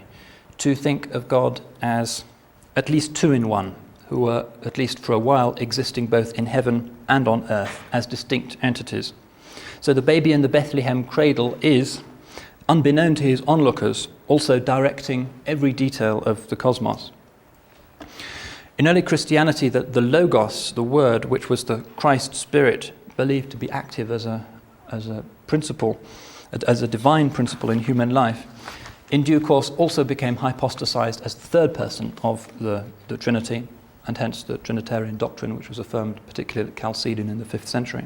to think of God as at least two in one, who were, at least for a while, existing both in heaven and on earth as distinct entities. So the baby in the Bethlehem cradle is, unbeknown to his onlookers, also directing every detail of the cosmos. In early Christianity, the Logos, the Word, which was the Christ Spirit, believed to be active as a principle, as a divine principle in human life, in due course also became hypostasized as the third person of the Trinity, and hence the Trinitarian doctrine, which was affirmed particularly at Chalcedon in the 5th century.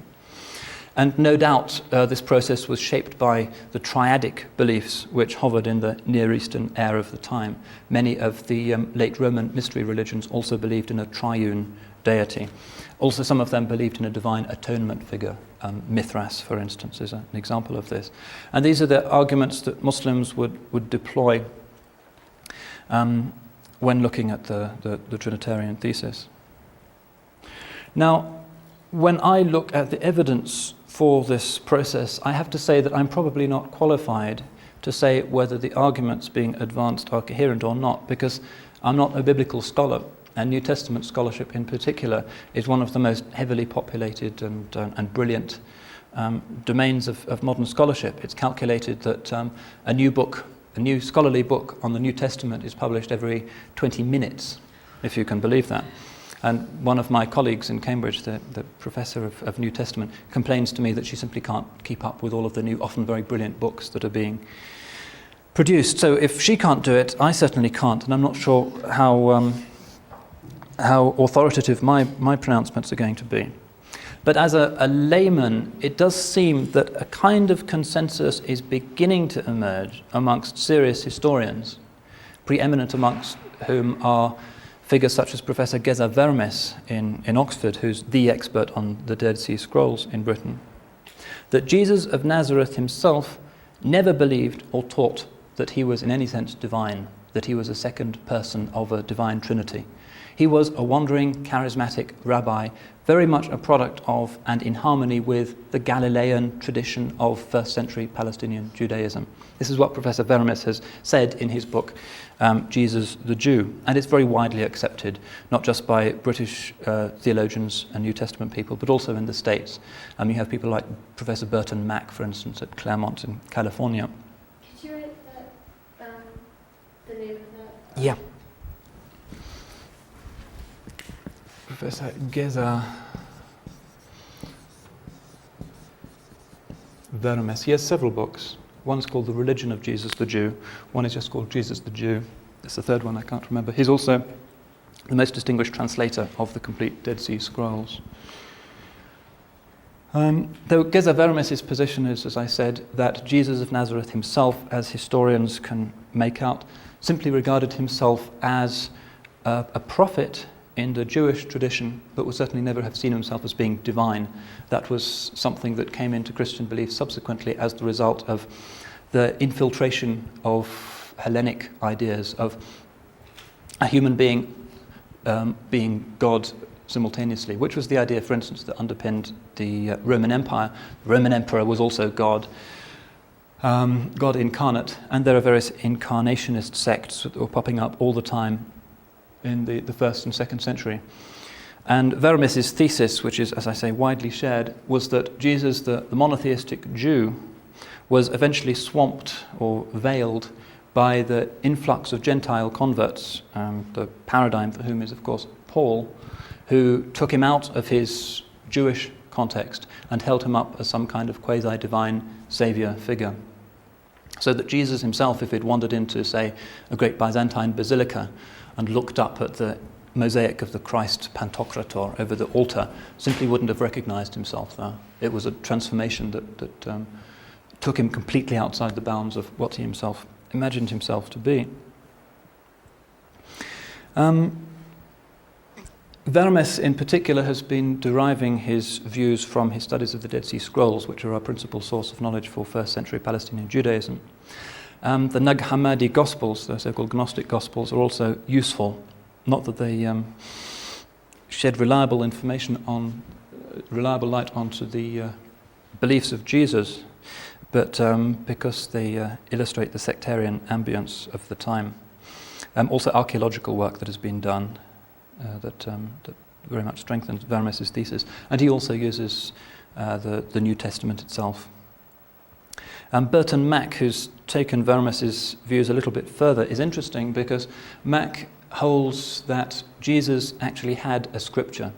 And no doubt this process was shaped by the triadic beliefs which hovered in the Near Eastern air of the time. Many of the late Roman mystery religions also believed in a triune deity. Also, some of them believed in a divine atonement figure. Mithras, for instance, is an example of this. And these are the arguments that Muslims would deploy when looking at the Trinitarian thesis. Now, when I look at the evidence for this process, I have to say that I'm probably not qualified to say whether the arguments being advanced are coherent or not, because I'm not a biblical scholar, and New Testament scholarship in particular is one of the most heavily populated and brilliant domains of modern scholarship. It's calculated that a new scholarly book on the New Testament is published every 20 minutes, if you can believe that. And one of my colleagues in Cambridge, the professor of New Testament, complains to me that she simply can't keep up with all of the new, often very brilliant books that are being produced. So if she can't do it, I certainly can't, and I'm not sure how authoritative my pronouncements are going to be. But as a layman, it does seem that a kind of consensus is beginning to emerge amongst serious historians, preeminent amongst whom are figures such as Professor Geza Vermes in Oxford, who's the expert on the Dead Sea Scrolls in Britain, that Jesus of Nazareth himself never believed or taught that he was in any sense divine, that he was a second person of a divine trinity. He was a wandering, charismatic rabbi, very much a product of and in harmony with the Galilean tradition of first century Palestinian Judaism. This is what Professor Vermes has said in his book, Jesus the Jew. And it's very widely accepted, not just by British theologians and New Testament people, but also in the States. You have people like Professor Burton Mack, for instance, at Claremont in California. Could you write that, the name of that? Yeah. Professor Geza Vermes. He has several books. One is called The Religion of Jesus the Jew. One is just called Jesus the Jew. There's the third one I can't remember. He's also the most distinguished translator of the complete Dead Sea Scrolls. Though Geza Vermes' position is, as I said, that Jesus of Nazareth himself, as historians can make out, simply regarded himself as a prophet in the Jewish tradition, but would certainly never have seen himself as being divine. That was something that came into Christian belief subsequently as the result of the infiltration of Hellenic ideas of a human being being God simultaneously, which was the idea, for instance, that underpinned the Roman Empire. The Roman Emperor was also God, God incarnate, and there are various incarnationist sects that were popping up all the time in the 1st and 2nd century. And Vermes' thesis, which is, as I say, widely shared, was that Jesus, the monotheistic Jew, was eventually swamped or veiled by the influx of Gentile converts, the paradigm for whom is, of course, Paul, who took him out of his Jewish context and held him up as some kind of quasi-divine saviour figure. So that Jesus himself, if he'd wandered into, say, a great Byzantine basilica and looked up at the mosaic of the Christ Pantocrator over the altar, simply wouldn't have recognized himself there. It was a transformation that took him completely outside the bounds of what he himself imagined himself to be. Vermes in particular has been deriving his views from his studies of the Dead Sea Scrolls, which are our principal source of knowledge for first century Palestinian Judaism. The Nag Hammadi Gospels, the so-called Gnostic Gospels, are also useful. Not that they shed reliable light onto the beliefs of Jesus, but because they illustrate the sectarian ambience of the time. Also archaeological work that has been done that very much strengthens Vermes' thesis. And he also uses the New Testament itself. Burton Mack, who's taken Vermes' views a little bit further, is interesting because Mack holds that Jesus actually had a scripture.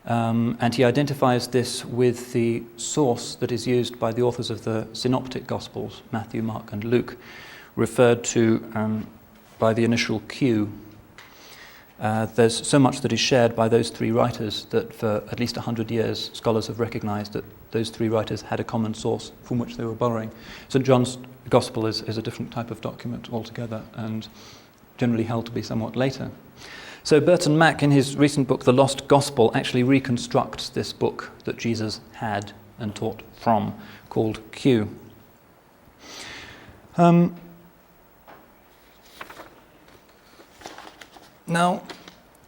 And he identifies this with the source that is used by the authors of the Synoptic Gospels, Matthew, Mark, and Luke, referred to by the initial Q. There's so much that is shared by those three writers that for at least 100 years scholars have recognized that those three writers had a common source from which they were borrowing. St. John's Gospel is a different type of document altogether and generally held to be somewhat later. So Burton Mack, in his recent book, The Lost Gospel, actually reconstructs this book that Jesus had and taught from, called Q. Now,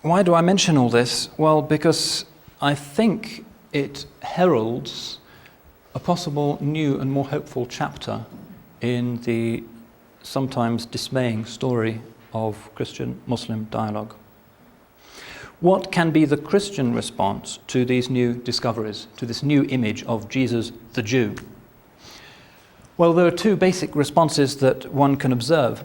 why do I mention all this? Well, because I think it heralds a possible new and more hopeful chapter in the sometimes dismaying story of Christian-Muslim dialogue. What can be the Christian response to these new discoveries, to this new image of Jesus the Jew? Well, there are two basic responses that one can observe.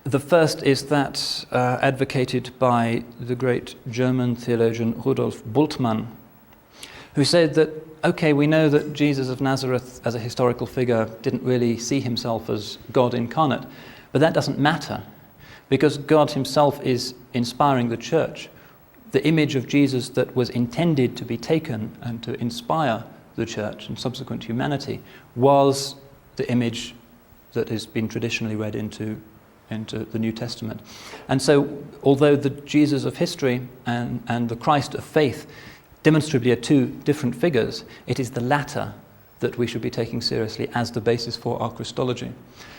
The first is that advocated by the great German theologian Rudolf Bultmann, who said that, okay, we know that Jesus of Nazareth as a historical figure didn't really see himself as God incarnate, but that doesn't matter because God himself is inspiring the church. The image of Jesus that was intended to be taken and to inspire the church and subsequent humanity was the image that has been traditionally read into the New Testament. And so, although the Jesus of history and the Christ of faith demonstrably are two different figures, it is the latter that we should be taking seriously as the basis for our Christology.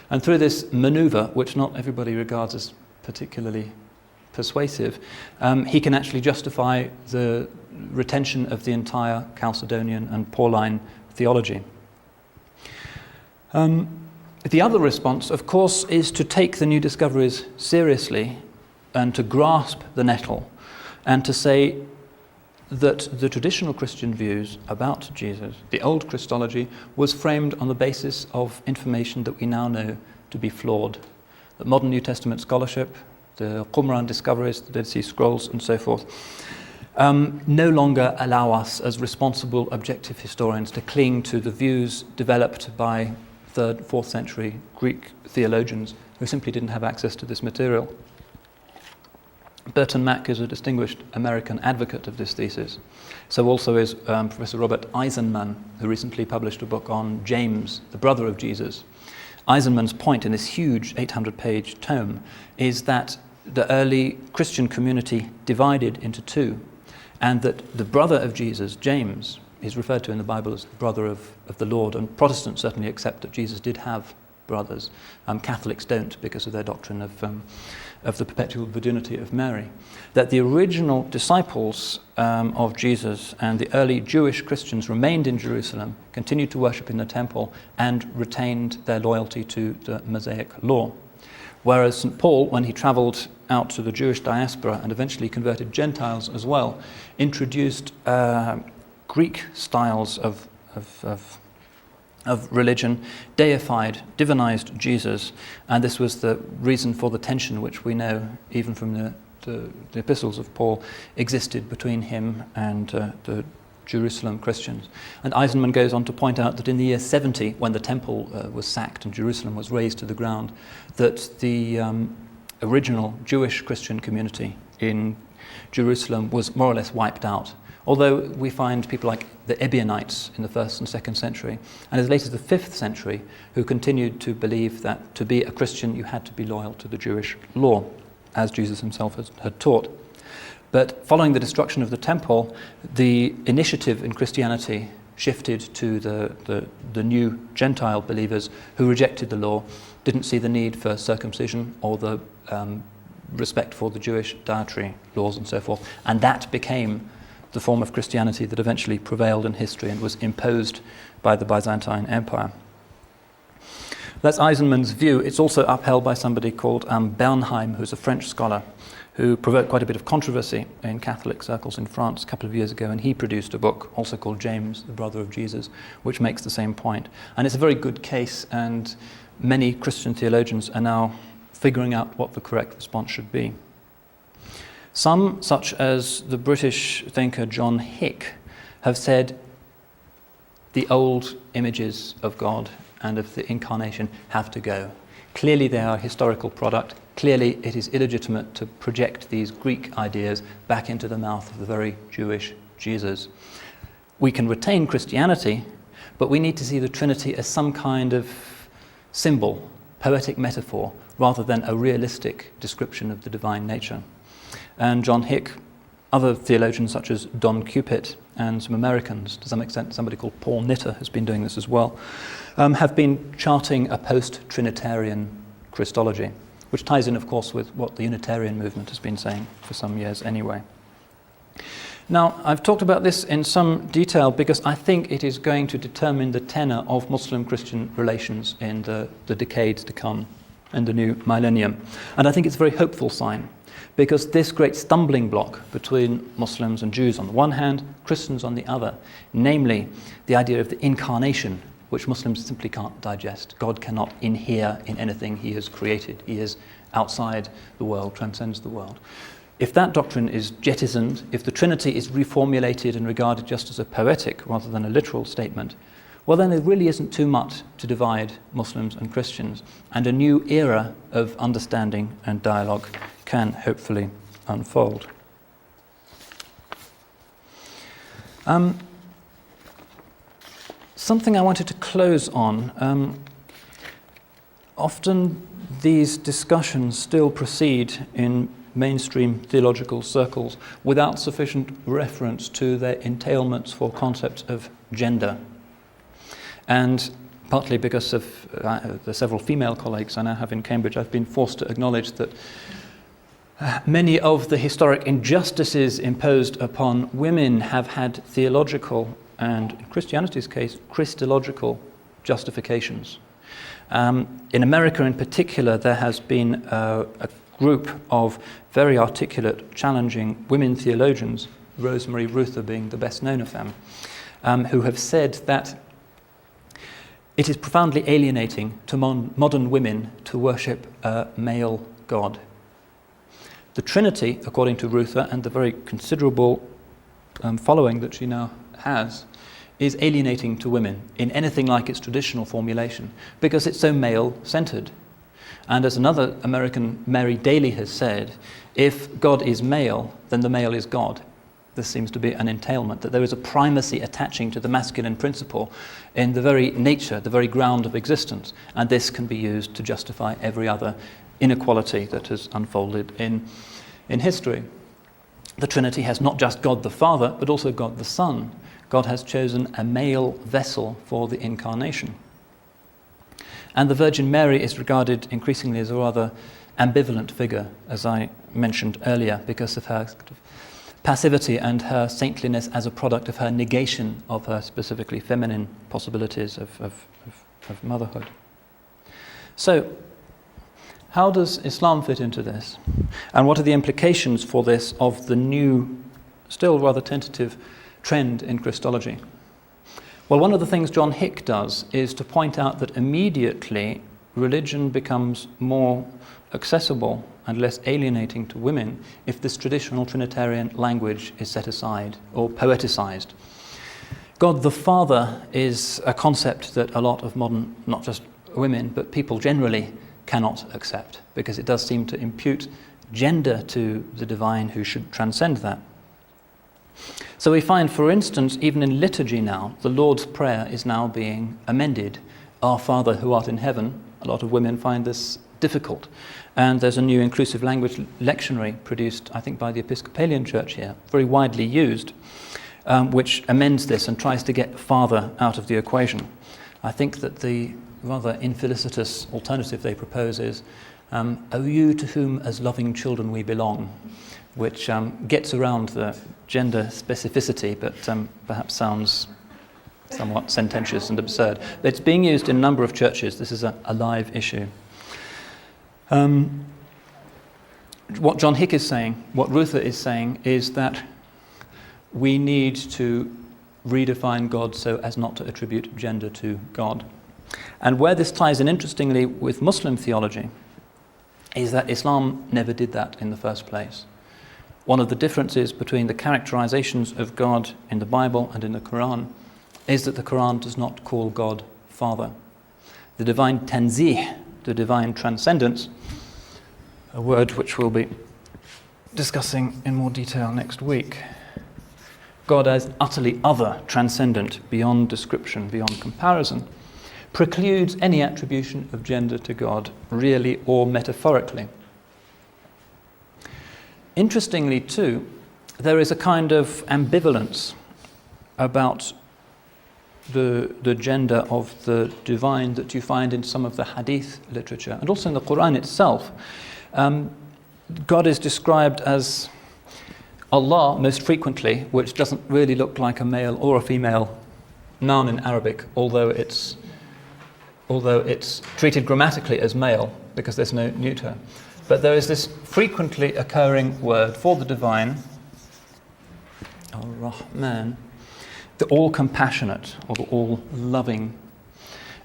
And through this maneuver, which not everybody regards as particularly persuasive, he can actually justify the retention of the entire Chalcedonian and Pauline theology. The other response, of course, is to take the new discoveries seriously and to grasp the nettle and to say that the traditional Christian views about Jesus, the old Christology, was framed on the basis of information that we now know to be flawed. That modern New Testament scholarship, the Qumran discoveries, the Dead Sea Scrolls, and so forth, no longer allow us as responsible, objective historians to cling to the views developed by 3rd, 4th century Greek theologians who simply didn't have access to this material. Burton Mack is a distinguished American advocate of this thesis. So also is Professor Robert Eisenman, who recently published a book on James, the brother of Jesus. Eisenman's point in this huge 800-page tome is that the early Christian community divided into two, and that the brother of Jesus, James, is referred to in the Bible as the brother of the Lord, and Protestants certainly accept that Jesus did have brothers. Catholics don't because of their doctrine of the perpetual virginity of Mary. That the original disciples of Jesus and the early Jewish Christians remained in Jerusalem, continued to worship in the temple, and retained their loyalty to the Mosaic law. Whereas St. Paul, when he travelled out to the Jewish diaspora and eventually converted Gentiles as well, introduced Greek styles of religion, deified, divinized Jesus, and this was the reason for the tension which we know, even from the epistles of Paul, existed between him and the Jerusalem Christians. And Eisenman goes on to point out that in the year 70, when the temple was sacked and Jerusalem was razed to the ground, that the original Jewish Christian community in Jerusalem was more or less wiped out. Although we find people like the Ebionites in the 1st and 2nd century, and as late as the 5th century, who continued to believe that to be a Christian you had to be loyal to the Jewish law. as Jesus himself had taught. But following the destruction of the temple, the initiative in Christianity shifted to the new Gentile believers who rejected the law, didn't see the need for circumcision or the respect for the Jewish dietary laws and so forth. And that became the form of Christianity that eventually prevailed in history and was imposed by the Byzantine Empire. That's Eisenman's view. It's also upheld by somebody called Bernheim, who's a French scholar, who provoked quite a bit of controversy in Catholic circles in France a couple of years ago, and he produced a book also called James, the Brother of Jesus, which makes the same point. And it's a very good case, and many Christian theologians are now figuring out what the correct response should be. Some, such as the British thinker John Hick, have said the old images of God and of the incarnation have to go. Clearly they are a historical product. Clearly it is illegitimate to project these Greek ideas back into the mouth of the very Jewish Jesus. We can retain Christianity, but we need to see the Trinity as some kind of symbol, poetic metaphor, rather than a realistic description of the divine nature. And John Hick, other theologians such as Don Cupid, and some Americans, to some extent somebody called Paul Nitter has been doing this as well, have been charting a post-Trinitarian Christology, which ties in, of course, with what the Unitarian movement has been saying for some years anyway. Now, I've talked about this in some detail because I think it is going to determine the tenor of Muslim-Christian relations in the decades to come and the new millennium. And I think it's a very hopeful sign, because this great stumbling block between Muslims and Jews on the one hand, Christians on the other, namely the idea of the incarnation, which Muslims simply can't digest. God cannot inhere in anything he has created. He is outside the world, transcends the world. If that doctrine is jettisoned, if the Trinity is reformulated and regarded just as a poetic rather than a literal statement, well then there really isn't too much to divide Muslims and Christians, and a new era of understanding and dialogue can hopefully unfold. Something I wanted to close on. Often these discussions still proceed in mainstream theological circles without sufficient reference to their entailments for concepts of gender. And partly because of the several female colleagues I now have in Cambridge, I've been forced to acknowledge that many of the historic injustices imposed upon women have had theological and, in Christianity's case, Christological justifications. In America in particular, there has been a group of very articulate, challenging women theologians, Rosemary Ruther being the best known of them, who have said that it is profoundly alienating to modern women to worship a male God. The Trinity, according to Ruther, and the very considerable following that she now has, is alienating to women in anything like its traditional formulation because it's so male-centered. And as another American, Mary Daly, has said, if God is male, then the male is God. This seems to be an entailment, that there is a primacy attaching to the masculine principle in the very nature, the very ground of existence, and this can be used to justify every other inequality that has unfolded in history. The Trinity has not just God the Father, but also God the Son. God has chosen a male vessel for the incarnation. And the Virgin Mary is regarded increasingly as a rather ambivalent figure, as I mentioned earlier, because of her passivity and her saintliness as a product of her negation of her specifically feminine possibilities of motherhood. So, how does Islam fit into this? And what are the implications for this of the new, still rather tentative, trend in Christology? Well, one of the things John Hick does is to point out that immediately religion becomes more accessible and less alienating to women if this traditional Trinitarian language is set aside or poeticized. God the Father is a concept that a lot of modern, not just women, but people generally cannot accept, because it does seem to impute gender to the divine who should transcend that. So we find, for instance, even in liturgy now, the Lord's Prayer is now being amended. Our Father who art in heaven. A lot of women find this difficult. And there's a new inclusive language lectionary produced, I think, by the Episcopalian Church here, very widely used, which amends this and tries to get father out of the equation. I think that the rather infelicitous alternative they propose is, "O you to whom as loving children we belong," which gets around the gender specificity, but perhaps sounds somewhat sententious and absurd. But it's being used in a number of churches. This is a live issue. What John Hick is saying, what Ruther is saying, is that we need to redefine God so as not to attribute gender to God. And where this ties in interestingly with Muslim theology is that Islam never did that in the first place. One of the differences between the characterizations of God in the Bible and in the Qur'an is that the Qur'an does not call God Father. The divine tanzih, the divine transcendence, a word which we'll be discussing in more detail next week. God as utterly other, transcendent, beyond description, beyond comparison, precludes any attribution of gender to God, really or metaphorically. Interestingly, too, there is a kind of ambivalence about the gender of the divine that you find in some of the hadith literature, and also in the Qur'an itself. God is described as Allah most frequently, which doesn't really look like a male or a female noun in Arabic, although it's treated grammatically as male because there's no neuter. But there is this frequently occurring word for the divine, Ar-Rahman, the all-compassionate or the all-loving.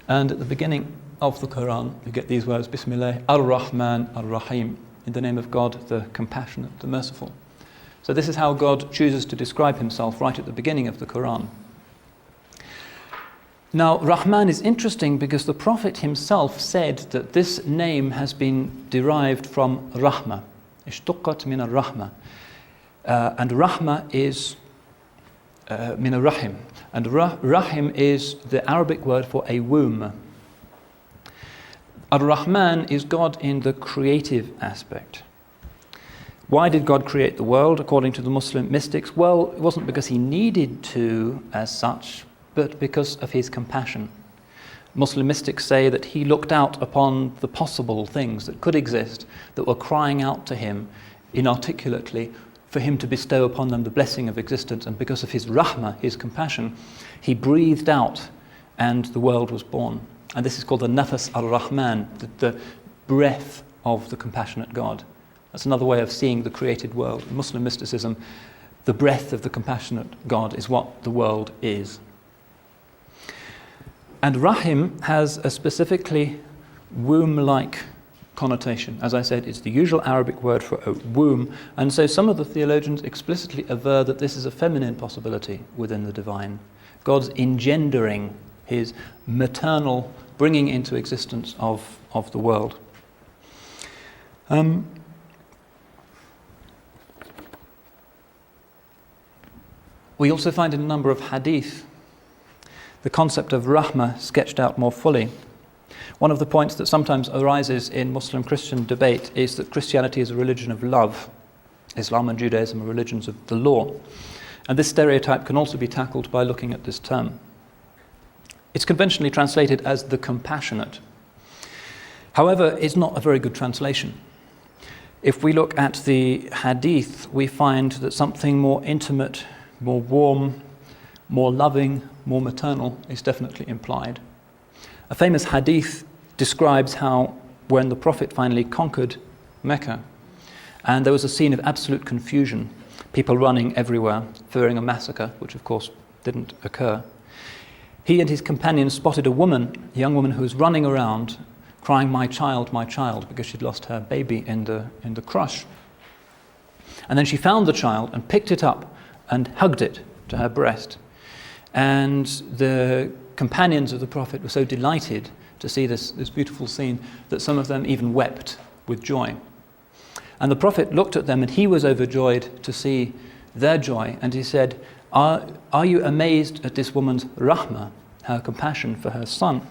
And at the beginning of the Quran, you get these words, Bismillah, Ar-Rahman, Ar-Rahim, in the name of God, the compassionate, the merciful. So this is how God chooses to describe himself right at the beginning of the Quran. Now, Rahman is interesting because the Prophet himself said that this name has been derived from Rahma, ishtuqqat min ar-Rahma. And Rahma is min ar-Rahim. And Rahim is the Arabic word for a womb. Ar-Rahman is God in the creative aspect. Why did God create the world, according to the Muslim mystics? Well, it wasn't because he needed to, as such, but because of his compassion. Muslim mystics say that he looked out upon the possible things that could exist, that were crying out to him inarticulately for him to bestow upon them the blessing of existence, and because of his rahmah, his compassion, he breathed out and the world was born. And this is called the nafas ar-Rahman, the breath of the compassionate God. That's another way of seeing the created world. In Muslim mysticism, the breath of the compassionate God is what the world is. And Rahim has a specifically womb-like connotation. As I said, it's the usual Arabic word for a womb, and so some of the theologians explicitly aver that this is a feminine possibility within the divine. God's engendering, his maternal bringing into existence of the world. We also find in a number of hadith the concept of rahmah sketched out more fully. One of the points that sometimes arises in Muslim-Christian debate is that Christianity is a religion of love. Islam and Judaism are religions of the law. And this stereotype can also be tackled by looking at this term. It's conventionally translated as the compassionate. However, it's not a very good translation. If we look at the hadith, we find that something more intimate, more warm, more loving, more maternal is definitely implied. A famous hadith describes how when the Prophet finally conquered Mecca, and there was a scene of absolute confusion, people running everywhere, fearing a massacre, which of course didn't occur, he and his companions spotted a young woman who was running around crying, my child," because she'd lost her baby in the crush. And then she found the child and picked it up and hugged it to her breast. And the companions of the Prophet were so delighted to see this beautiful scene that some of them even wept with joy. And the Prophet looked at them and he was overjoyed to see their joy. And he said, are you amazed at this woman's rahmah, her compassion for her son?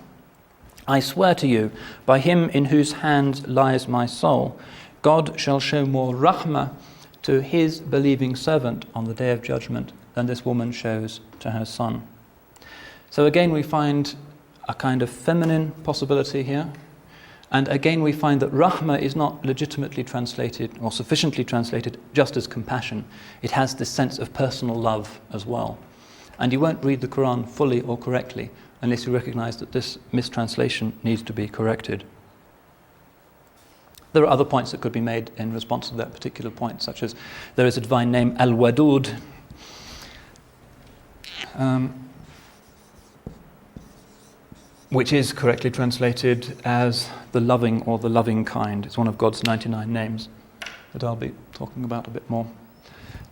I swear to you, by him in whose hand lies my soul, God shall show more rahmah to his believing servant on the day of judgment than this woman shows to her son. So again we find a kind of feminine possibility here. And again we find that rahmah is not legitimately translated or sufficiently translated just as compassion. It has this sense of personal love as well. And you won't read the Qur'an fully or correctly unless you recognize that this mistranslation needs to be corrected. There are other points that could be made in response to that particular point, such as there is a divine name, Al-Wadud, which is correctly translated as the loving or the loving kind. It's one of God's 99 names that I'll be talking about a bit more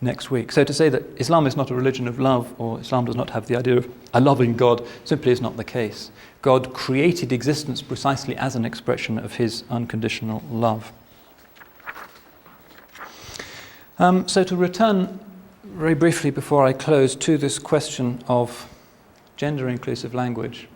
next week. So to say that Islam is not a religion of love, or Islam does not have the idea of a loving God, simply is not the case. God created existence precisely as an expression of his unconditional love. So to return very briefly before I close to this question of gender-inclusive language.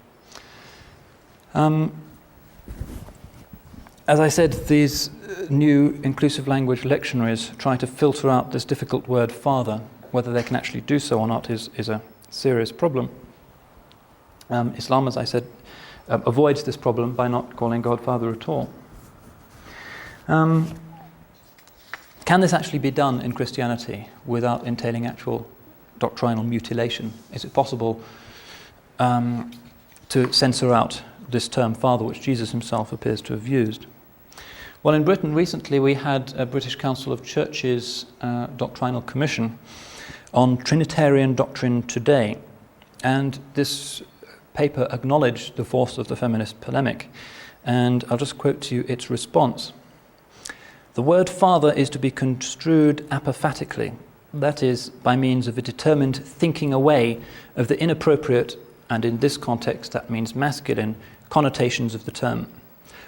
As I said, these new inclusive language lectionaries try to filter out this difficult word father. Whether they can actually do so or not is a serious problem. Islam, as I said, avoids this problem by not calling God father at all. Can this actually be done in Christianity without entailing actual doctrinal mutilation? Is it possible to censor out this term father, which Jesus himself appears to have used? Well, in Britain recently we had a British Council of Churches doctrinal commission on Trinitarian doctrine today, and this paper acknowledged the force of the feminist polemic, and I'll just quote to you its response. The word father is to be construed apophatically, that is, by means of a determined thinking away of the inappropriate, and in this context that means masculine, connotations of the term.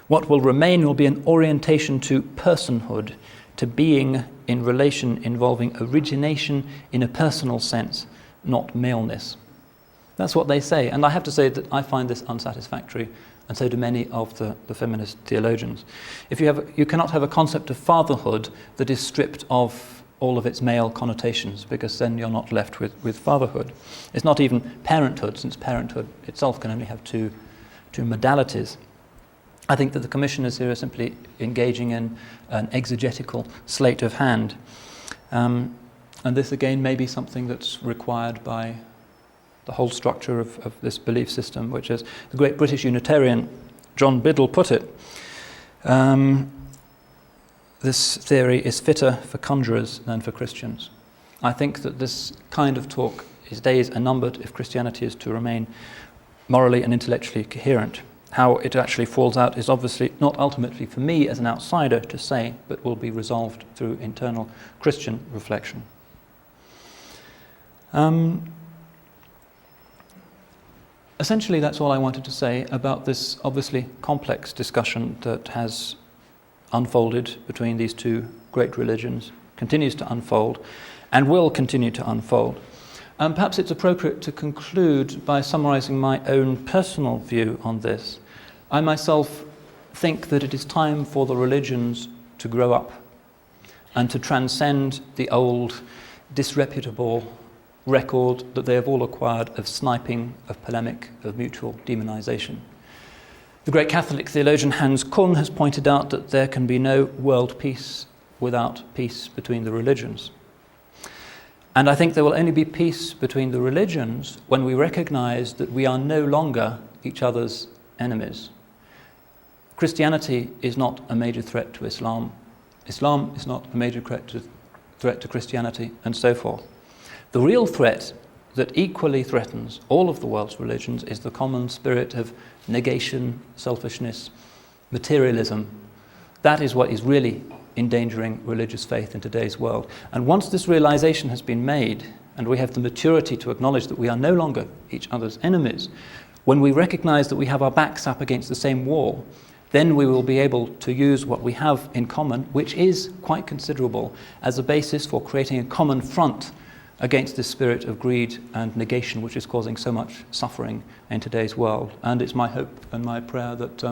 What will remain will be an orientation to personhood, to being in relation involving origination in a personal sense, not maleness. That's what they say, and I have to say that I find this unsatisfactory, and so do many of the feminist theologians. You cannot have a concept of fatherhood that is stripped of all of its male connotations, because then you're not left with fatherhood. It's not even parenthood, since parenthood itself can only have two modalities. I think that the commissioners here are simply engaging in an exegetical sleight of hand. And this again may be something that's required by the whole structure of this belief system, which, as the great British Unitarian John Biddle put it, this theory is fitter for conjurers than for Christians. I think that this kind of talk, his days are numbered if Christianity is to remain morally and intellectually coherent. How it actually falls out is obviously not ultimately for me as an outsider to say, but will be resolved through internal Christian reflection. Essentially, that's all I wanted to say about this obviously complex discussion that has unfolded between these two great religions, continues to unfold, and will continue to unfold. Perhaps it's appropriate to conclude by summarizing my own personal view on this. I myself think that it is time for the religions to grow up and to transcend the old, disreputable record that they have all acquired of sniping, of polemic, of mutual demonization. The great Catholic theologian Hans Kuhn has pointed out that there can be no world peace without peace between the religions. And I think there will only be peace between the religions when we recognize that we are no longer each other's enemies. Christianity is not a major threat to Islam. Islam is not a major threat to Christianity, and so forth. The real threat that equally threatens all of the world's religions is the common spirit of negation, selfishness, materialism. That is what is really endangering religious faith in today's world. And once this realization has been made, and we have the maturity to acknowledge that we are no longer each other's enemies, when we recognize that we have our backs up against the same wall, then we will be able to use what we have in common, which is quite considerable, as a basis for creating a common front against this spirit of greed and negation which is causing so much suffering in today's world. And it's my hope and my prayer that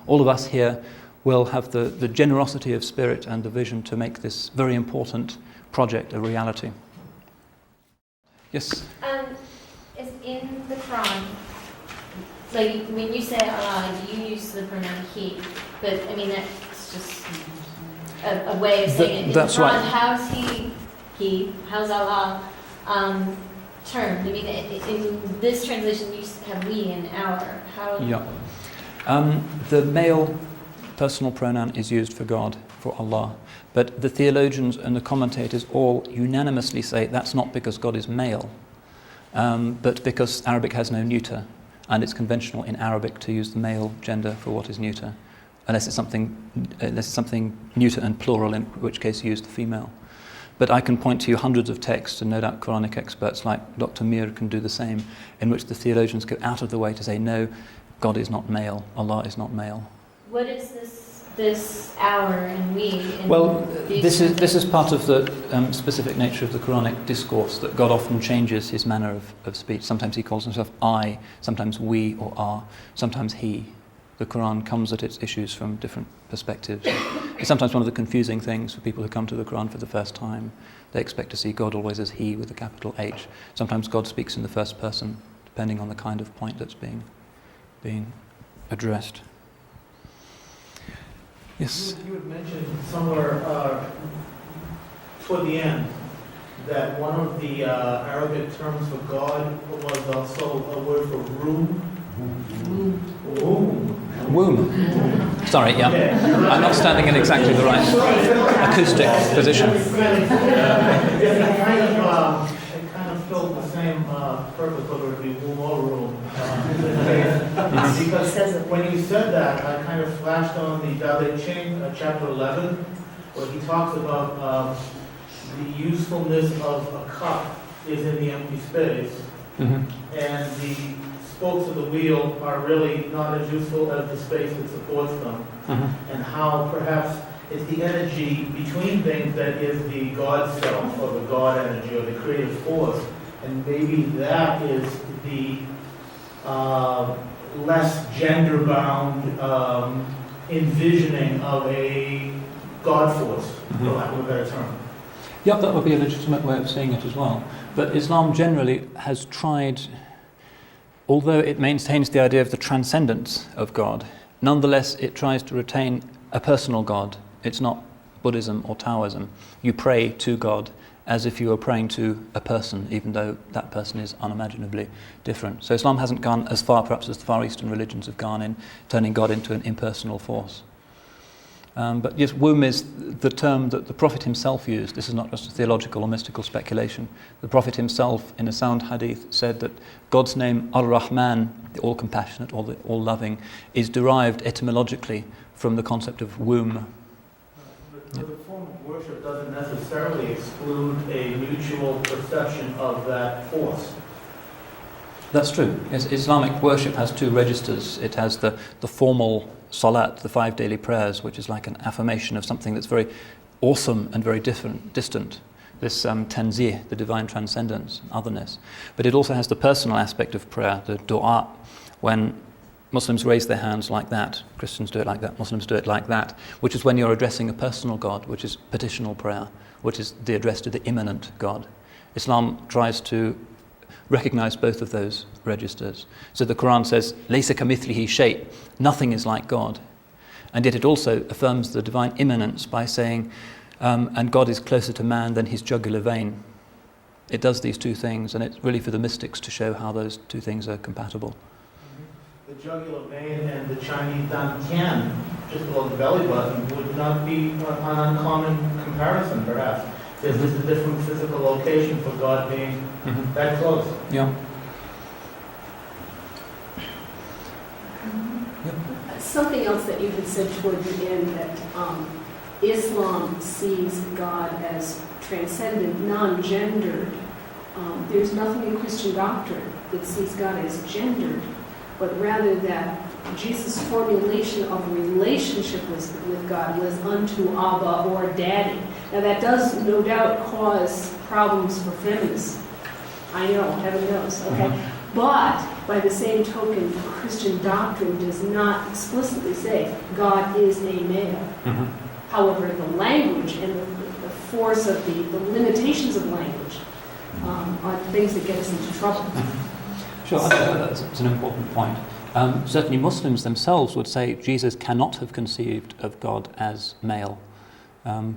all of us here will have the generosity of spirit and the vision to make this very important project a reality. Yes? Is in the Quran, like when you say Allah, you use the pronoun he, but I mean that's just a way of saying it. In That's the Quran, right. How's he, how's Allah termed? I mean, in this translation you have we and our. How? Yeah. The male personal pronoun is used for God, for Allah. But the theologians and the commentators all unanimously say that's not because God is male, but because Arabic has no neuter, and it's conventional in Arabic to use the male gender for what is neuter, unless it's something neuter and plural, in which case you use the female. But I can point to you hundreds of texts, and no doubt Quranic experts like Dr. Mir can do the same, in which the theologians go out of the way to say, no, God is not male, Allah is not male. What is this our and we? Well, this is part of the specific nature of the Quranic discourse, that God often changes his manner of speech. Sometimes he calls himself I, sometimes we or are, sometimes he. The Quran comes at its issues from different perspectives. It's sometimes one of the confusing things for people who come to the Quran for the first time. They expect to see God always as he with a capital H. Sometimes God speaks in the first person, depending on the kind of point that's being addressed. Yes? You had mentioned somewhere toward the end that one of the Arabic terms for God was also a word for room. Womb. Sorry, yeah. I'm not standing in exactly the right acoustic position. It kind of filled the same purpose, whether it be womb or room. Because when you said that, I kind of flashed on the Dalit Chain, chapter 11, where he talks about the usefulness of a cup is in the empty space, and the spokes of the wheel are really not as useful as the space that supports them, and how perhaps it's the energy between things that is the God self, or the God energy, or the creative force, and maybe that is the less gender-bound envisioning of a God force, for lack of a better term. Yep, that would be a legitimate way of seeing it as well. But Islam generally has tried, although it maintains the idea of the transcendence of God, nonetheless it tries to retain a personal God. It's not Buddhism or Taoism. You pray to God as if you were praying to a person, even though that person is unimaginably different. So Islam hasn't gone as far perhaps as the Far Eastern religions have gone in turning God into an impersonal force. But yes, womb is the term that the Prophet himself used. This is not just a theological or mystical speculation. The Prophet himself, in a sound hadith, said that God's name, Ar-Rahman, the all-compassionate or the all-loving, is derived etymologically from the concept of womb. The form of worship doesn't necessarily exclude a mutual perception of that force. That's true. Islamic worship has two registers. It has the formal salat, the 5 daily prayers, which is like an affirmation of something that's very awesome and very distant. This tanzih, the divine transcendence, otherness. But it also has the personal aspect of prayer, the dua, when Muslims raise their hands like that, Christians do it like that, Muslims do it like that, which is when you're addressing a personal God, which is petitional prayer, which is the address to the immanent God. Islam tries to recognize both of those registers. So the Quran says, "Laysa kamithlihi shay," nothing is like God. And yet it also affirms the divine immanence by saying, and God is closer to man than his jugular vein. It does these two things, and it's really for the mystics to show how those two things are compatible. The jugular vein and the Chinese dantian, just below the belly button, would not be an uncommon comparison, perhaps. There's just a different physical location for God being that close. Yeah. Something else that you had said toward the end, that Islam sees God as transcendent, non-gendered. There's nothing in Christian doctrine that sees God as gendered, but rather that Jesus' formulation of a relationship with God was unto Abba or Daddy. Now, that does no doubt cause problems for feminists. I know, heaven knows, okay? But by the same token, Christian doctrine does not explicitly say God is a male. However, the language and the force of the limitations of language are things that get us into trouble. Sure, I think that's an important point. Certainly Muslims themselves would say Jesus cannot have conceived of God as male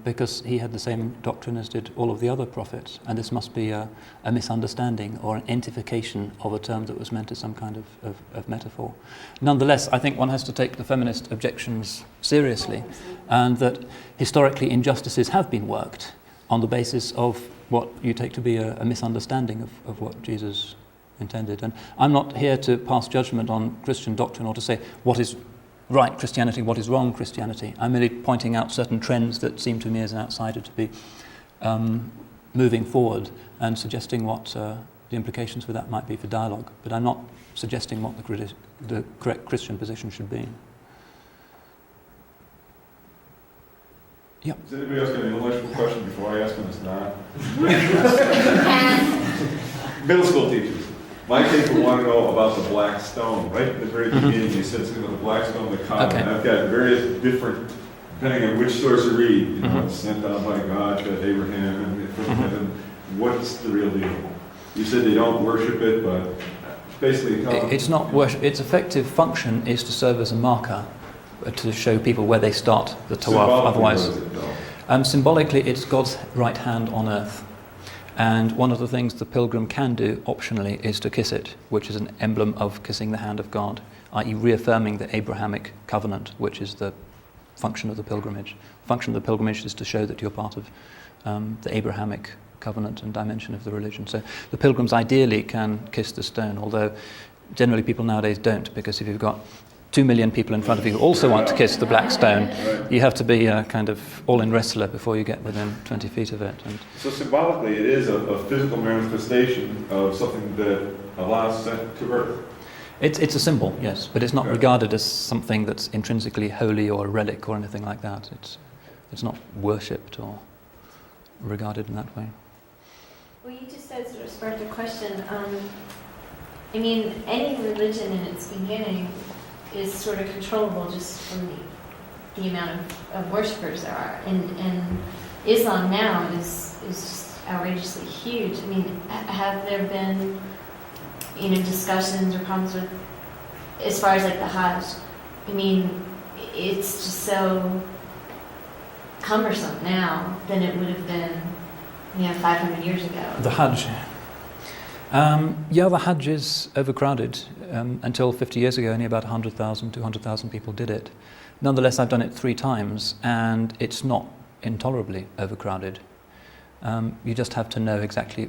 because he had the same doctrine as did all of the other prophets, and this must be a misunderstanding or an entification of a term that was meant as some kind of metaphor. Nonetheless, I think one has to take the feminist objections seriously, and that historically injustices have been worked on the basis of what you take to be a misunderstanding of what Jesus intended. And I'm not here to pass judgment on Christian doctrine or to say what is right Christianity, what is wrong Christianity. I'm merely pointing out certain trends that seem to me as an outsider to be moving forward and suggesting what the implications for that might be for dialogue. But I'm not suggesting what the correct Christian position should be. Yeah. Does anybody else got an intellectual question before I ask one that's not? Middle school teachers. My kids will want to know about the black stone. Right at the very beginning, you said something about the black stone, the comet. Okay. And I've got various different, depending on which source you read, you know, it's sent down by God to Abraham and from heaven. What's the real deal? You said they don't worship it, but basically it's not worship. Its effective function is to serve as a marker to show people where they start the tawaf. Otherwise, symbolically, it's God's right hand on earth. And one of the things the pilgrim can do, optionally, is to kiss it, which is an emblem of kissing the hand of God, i.e. reaffirming the Abrahamic covenant, which is the function of the pilgrimage. The function of the pilgrimage is to show that you're part of the Abrahamic covenant and dimension of the religion. So the pilgrims ideally can kiss the stone, although generally people nowadays don't, because if you've got 2 million people in front of you who also want to kiss the black stone, you have to be a kind of all-in wrestler before you get within 20 feet of it. And so symbolically, it is a physical manifestation of something that Allah sent to earth. It's a symbol, yes, but it's not regarded as something that's intrinsically holy or a relic or anything like that. It's not worshipped or regarded in that way. Well, you just said sort of sparked a question. I mean, any religion in its beginning is sort of controllable just from the amount of worshippers there are. And Islam now is just outrageously huge. I mean, have there been, discussions or problems with, as far as like the Hajj? I mean, it's just so cumbersome now than it would have been, 500 years ago. The Hajj. The Hajj is overcrowded. Until 50 years ago, only about 100,000, 200,000 people did it. Nonetheless, I've done it 3 times, and it's not intolerably overcrowded. You just have to know exactly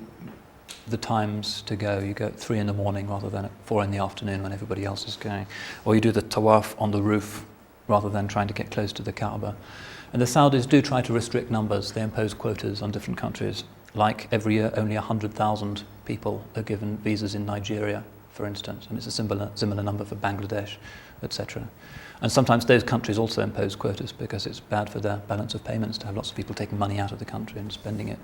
the times to go. You go at 3 in the morning rather than at 4 in the afternoon when everybody else is going. Or you do the tawaf on the roof rather than trying to get close to the Kaaba. And the Saudis do try to restrict numbers. They impose quotas on different countries. Like every year, only 100,000 people are given visas in Nigeria, for instance, and it's a similar number for Bangladesh, etc. And sometimes those countries also impose quotas because it's bad for their balance of payments to have lots of people taking money out of the country and spending it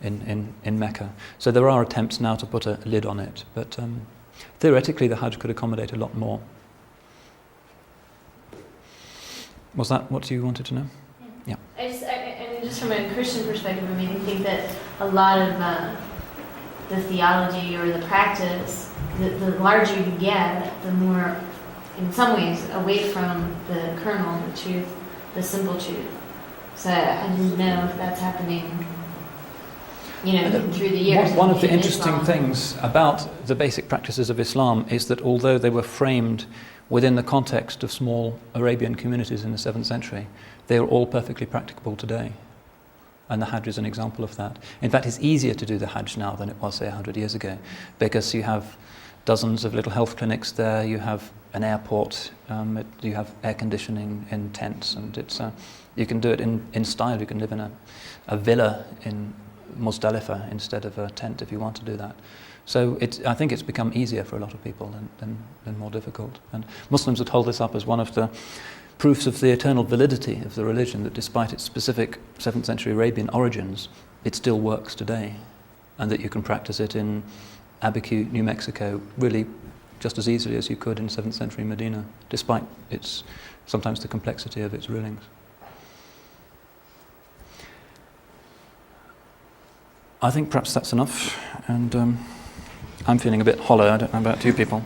in Mecca. So there are attempts now to put a lid on it, but theoretically the Hajj could accommodate a lot more. Was that what you wanted to know? Yeah. I mean, just from a Christian perspective, I think that a lot of the theology or the practice, the larger you get, the more, in some ways, away from the kernel, the truth, the simple truth. So I didn't know if that's happening, through the years. One of the interesting things about the basic practices of Islam is that although they were framed within the context of small Arabian communities in the 7th century, they are all perfectly practicable today. And the Hajj is an example of that. In fact, it's easier to do the Hajj now than it was, say, 100 years ago, because you have dozens of little health clinics there, you have an airport, you have air conditioning in tents, and you can do it in style. You can live in a villa in Muzdalifah instead of a tent if you want to do that. So I think it's become easier for a lot of people than more difficult. And Muslims would hold this up as one of the proofs of the eternal validity of the religion, that despite its specific 7th century Arabian origins, it still works today, and that you can practice it in Abiquiu, New Mexico, really just as easily as you could in 7th century Medina, despite its sometimes the complexity of its rulings. I think perhaps that's enough, and I'm feeling a bit hollow. I don't know about you people.